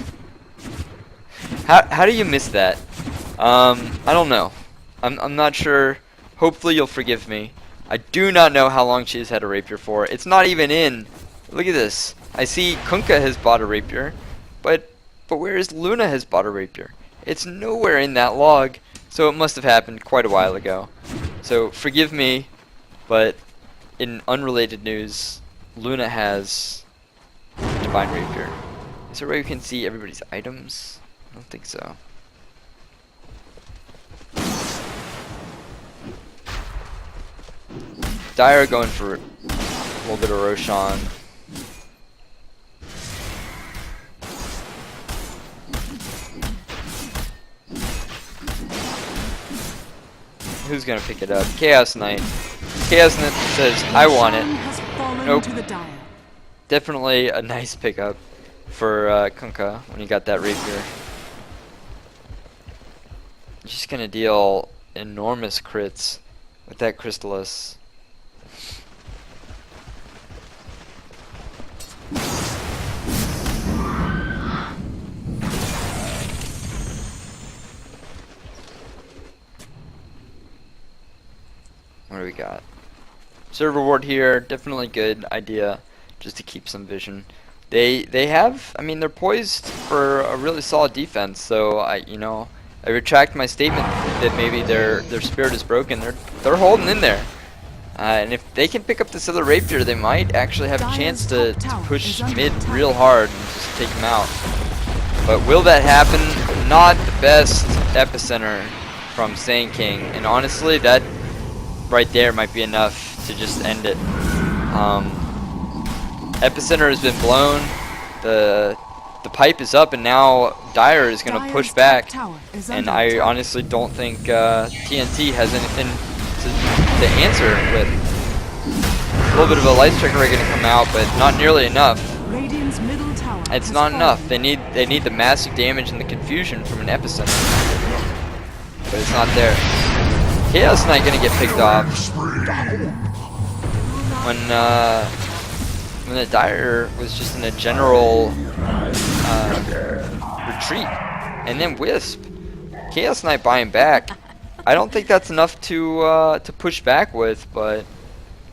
How do you miss that? I don't know. I'm not sure. Hopefully you'll forgive me. I do not know how long she's had a rapier for. It's not even in. Look at this. I see Kunkka has bought a rapier, but where is Luna has bought a rapier? It's nowhere in that log, so it must have happened quite a while ago. So forgive me, but in unrelated news, Luna has Divine Rapier. Is there a way we can see everybody's items? I don't think so. Dire going for a little bit of Roshan. Who's gonna pick it up? Chaos Knight. Chaos Knight says, I want it. Nope. Definitely a nice pickup for Kunkka when he got that rapier. Just gonna deal enormous crits with that Crystallis. What do we got? Server ward here, definitely good idea, just to keep some vision. They have, I mean, they're poised for a really solid defense. So I retract my statement that maybe their spirit is broken. They're holding in there, and if they can pick up this other rapier, they might actually have a chance to push mid real hard and just take them out. But will that happen? Not the best epicenter from Sand King, and honestly, that right there might be enough to just end it. Epicenter has been blown. The pipe is up, and now Dire is going to push back. And I honestly don't think TNT has anything to answer with. A little bit of a light trickery going to come out, but not nearly enough. It's not enough. They need the massive damage and the confusion from an Epicenter, but it's not there. Chaos Knight gonna get picked off when the Dire was just in a general retreat, and then Wisp. Chaos Knight buying back. I don't think that's enough to push back with, but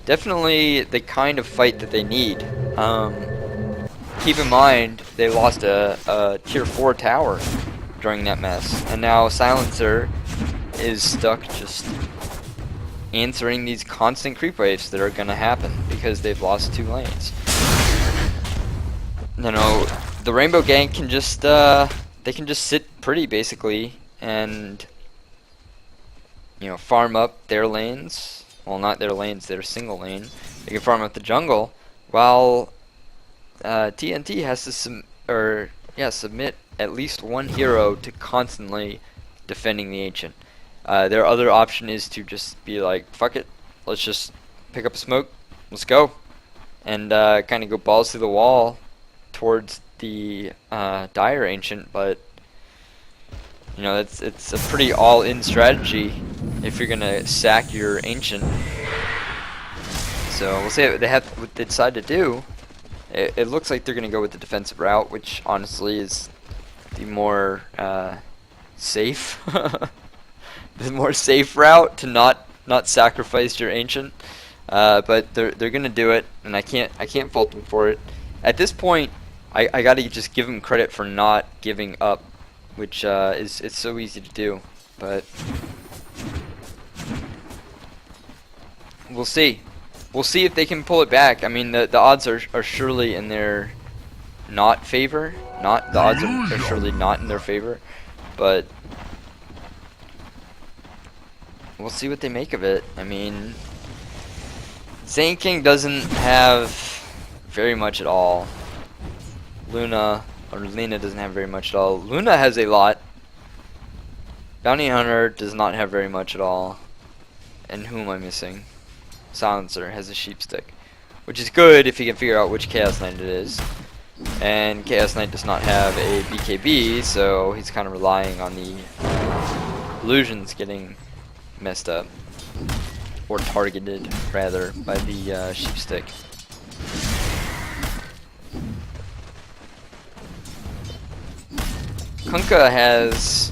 definitely the kind of fight that they need. Keep in mind they lost a tier 4 tower during that mess, and now Silencer is stuck just answering these constant creep waves that are gonna happen because they've lost 2 lanes. You know, the Rainbow Gank can just they can just sit pretty basically and farm up their lanes. Well, not their lanes, their single lane. They can farm up the jungle while TNT has to submit at least one hero to constantly defending the Ancient. Their other option is to just be like, fuck it, let's just pick up a smoke, let's go, and kind of go balls to the wall towards the Dire Ancient. But it's a pretty all-in strategy if you're gonna sack your Ancient. So we'll see what they decide to do. It looks like they're gonna go with the defensive route, which honestly is the more safe. The more safe route to not sacrifice your Ancient, but they're gonna do it, and I can't fault them for it. At this point, I gotta just give them credit for not giving up, which it's so easy to do. But we'll see if they can pull it back. I mean, the odds are surely in their favor. The odds are surely not in their favor, but we'll see what they make of it. I mean, Sand King doesn't have very much at all. Lena doesn't have very much at all. Luna has a lot. Bounty Hunter does not have very much at all. And who am I missing? Silencer has a sheep stick. which is good if he can figure out which Chaos Knight it is. And Chaos Knight does not have a BKB, so he's kind of relying on the illusions getting messed up. Or targeted, rather, by the sheep stick. Kunkka has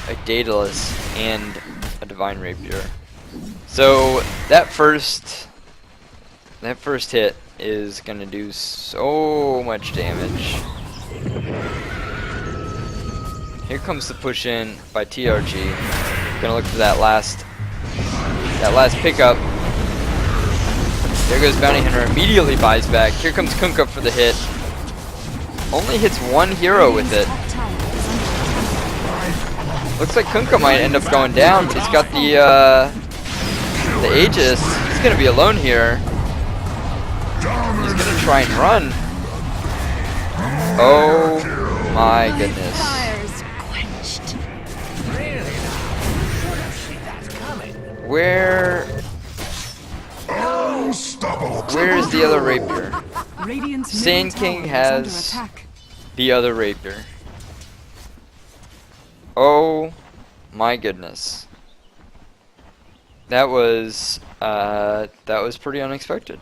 a Daedalus and a Divine Rapier. So that first hit is gonna do so much damage. Here comes the push in by TRG. Gonna look for that last pickup. There goes Bounty Hunter, immediately buys back. Here comes Kunkka for the hit. Only hits one hero with it. Looks like Kunkka might end up going down, but he's got the Aegis. He's gonna be alone here. He's gonna try and run. Oh my goodness. Fire's quenched. Really now? Should have seen that coming. Unstoppable. Where's the other rapier? Radiant's Sand middle King tower is under has attack. the other rapier. Oh my goodness. That was pretty unexpected.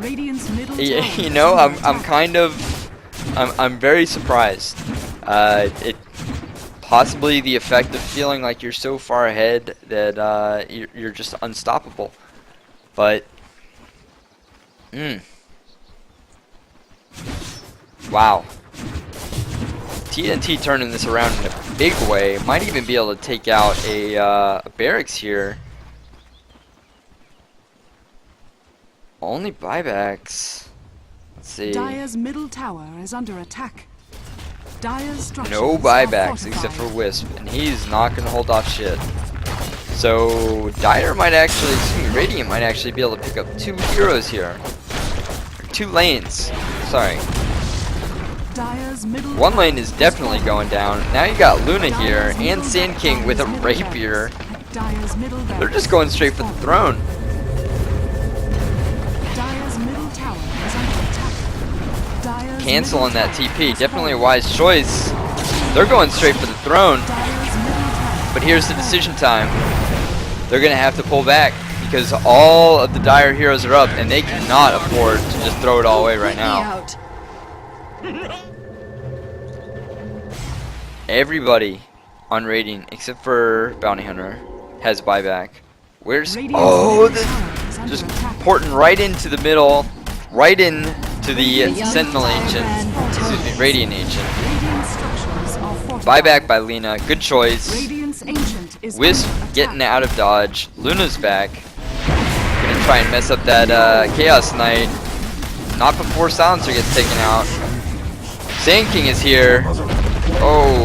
Radiant's middle You tower know, is under I'm attack. kind of I'm very surprised. It possibly the effect of feeling like you're so far ahead that you're just unstoppable. But wow. TNT turning this around in a big way. Might even be able to take out a barracks here. Only buybacks. Let's see. Dire's middle tower is under attack. Dire's structures No are buybacks fortified. except for Wisp, and he's not gonna hold off shit. So Dire might actually, excuse me, Radiant might actually be able to pick up 2 heroes here. Or 2 lanes. Sorry. Dire's middle One tower lane is definitely going down. Now you got Luna here and Sand King with a rapier. Dire's middle They're just going straight for the throne. Dire's middle tower is under attack. Dire's Canceling middle that tower TP, has definitely a fallen. wise choice. They're going straight for the throne. Dire's middle tower But here's the decision time. They're gonna have to pull back because all of the Dire heroes are up and they cannot afford to just throw it all away right now. Out. Everybody on Radiant except for Bounty Hunter has buyback. Where's Radiant's middle the tower is under just attack. porting right into the middle, right into the Sentinel Ancient, excuse me, Radiant Ancient. Radiant structures are fortified. Buyback by Lena, good choice. Radiant's ancient is Wisp under attack. getting out of dodge. Luna's back. Gonna try and mess up that Chaos Knight. Not before Silencer gets taken out. Sand King is here. Oh.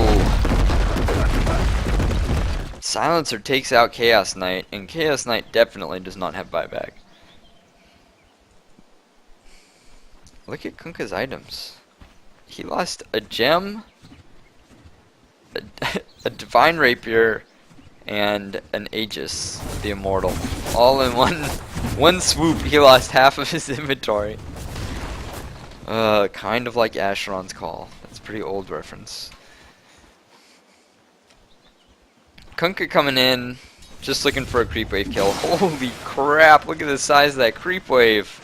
Silencer takes out Chaos Knight, and Chaos Knight definitely does not have buyback. Look at Kunkka's items. He lost a gem, a Divine Rapier, and an Aegis, the Immortal. All in one swoop, he lost half of his inventory. Kind of like Asheron's Call. That's a pretty old reference. Kunkka coming in, just looking for a creep wave kill. Holy crap, look at the size of that creep wave.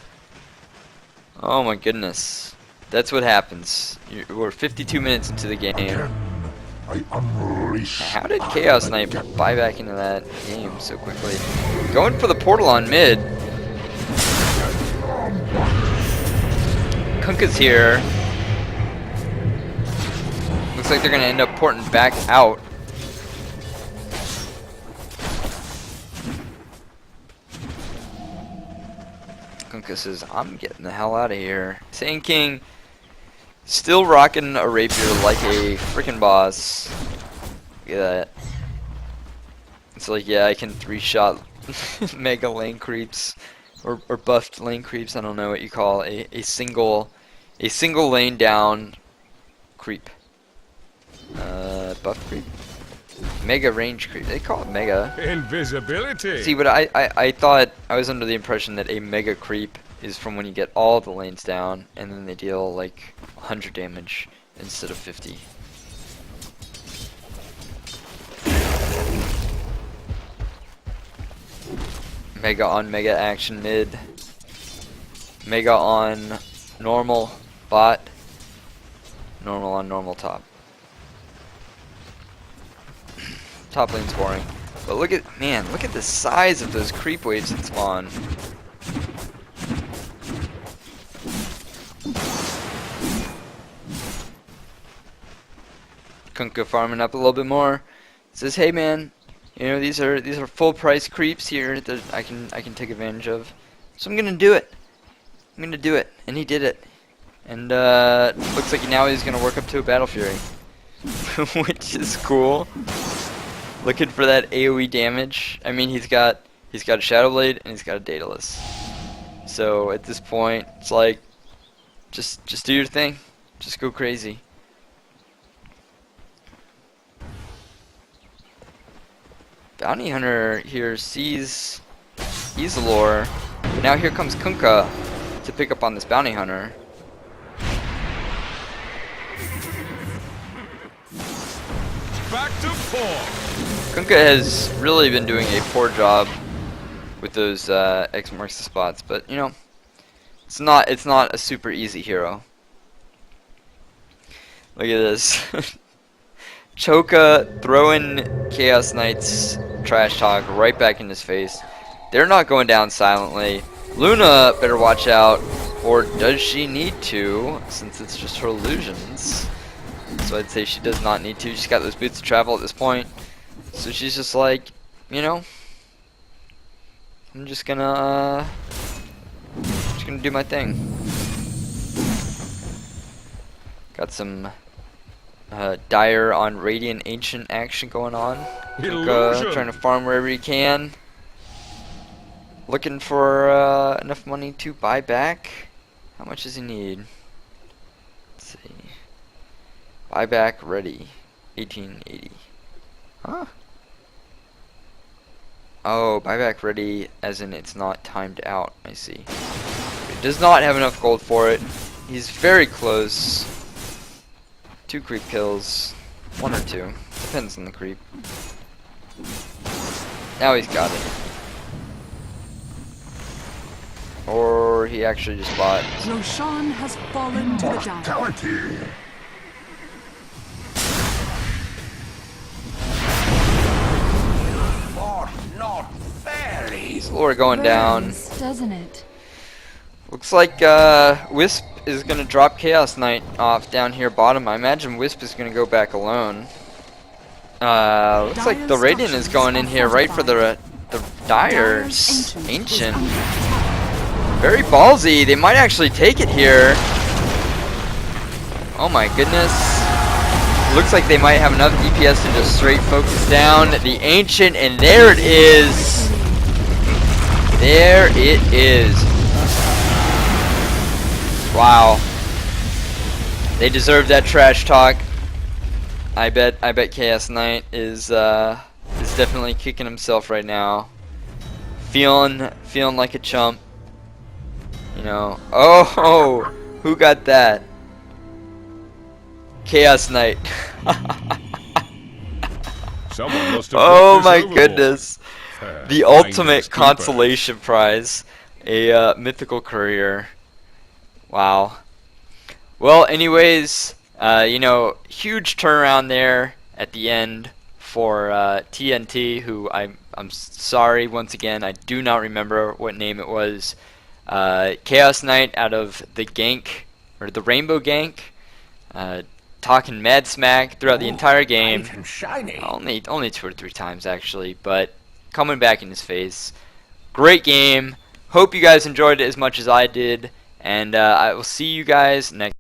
Oh my goodness. That's what happens. We're 52 minutes into the game. I unleash. How did Chaos Knight buy back into that game so quickly? Going for the portal on mid. Kunkka's here. Looks like they're gonna end up porting back out. Kunkka says, I'm getting the hell out of here. Sand King still rocking a rapier like a freaking boss. Look at that. It's like, yeah, I can 3-shot mega lane creeps. Or buffed lane creeps, I don't know what you call a single lane down creep. Buff creep? Mega range creep. They call it mega. Invisibility. See, but I thought, I was under the impression that a mega creep is from when you get all the lanes down, and then they deal like 100 damage instead of 50. Mega on mega action mid. Mega on normal bot. Normal on normal top. Top lane's boring. But look at, man, look at the size of those creep waves that spawn. Kunkka farming up a little bit more. Says, hey man, you know, these are full price creeps here that I can take advantage of. So I'm gonna do it. I'm gonna do it. And he did it. And looks like now he's gonna work up to a Battle Fury. Which is cool. Looking for that AoE damage. I mean, he's got a Shadow Blade and he's got a Daedalus. So at this point, it's like, just do your thing. Just go crazy. Bounty Hunter here sees the lore. But now here comes Kunkka to pick up on this Bounty Hunter. Back to form. Kunkka has really been doing a poor job with those X marks the spots, but you know, it's not a super easy hero. Look at this. Choka throwing Chaos Knight's trash talk right back in his face. They're not going down silently. Luna better watch out, or does she need to, since it's just her illusions. So I'd say she does not need to. She's got those boots of travel at this point. So she's just like, you know, I'm just gonna do my thing. Got some Dire on Radiant Ancient action going on. Trying to farm wherever he can. Looking for enough money to buy back. How much does he need? Let's see. Buyback ready. 1880. Huh? Oh, buyback ready as in it's not timed out. I see. He does not have enough gold for it. He's very close. 2 creep kills. 1 or 2. Depends on the creep. Now he's got it. Or he actually just bought. Roshan has fallen to the Dire. Mortality. Not fairies. Lore going down. Burns, doesn't it? Looks like Wisp is gonna drop Chaos Knight off down here bottom. I imagine Wisp is gonna go back alone. Looks like the Radiant is going in here right for the Dire's Ancient. Very ballsy. They might actually take it here. Oh my goodness. Looks like they might have enough DPS to just straight focus down the Ancient, and there it is. There it is. Wow. They deserve that trash talk. I bet Chaos Knight is definitely kicking himself right now. Feeling like a chump. You know. Oh, who got that? Chaos Knight. Someone must have Oh put my this overboard. goodness. The ultimate consolation prize. A mythical career. Wow. Well, anyways, you know, huge turnaround there at the end for TNT, who I'm sorry once again, I do not remember what name it was. Chaos Knight out of the Gank, or the Rainbow Gank, talking mad smack throughout the entire game. Bright and shiny. Only 2 or 3 times actually, but coming back in his face. Great game. Hope you guys enjoyed it as much as I did, and I will see you guys next.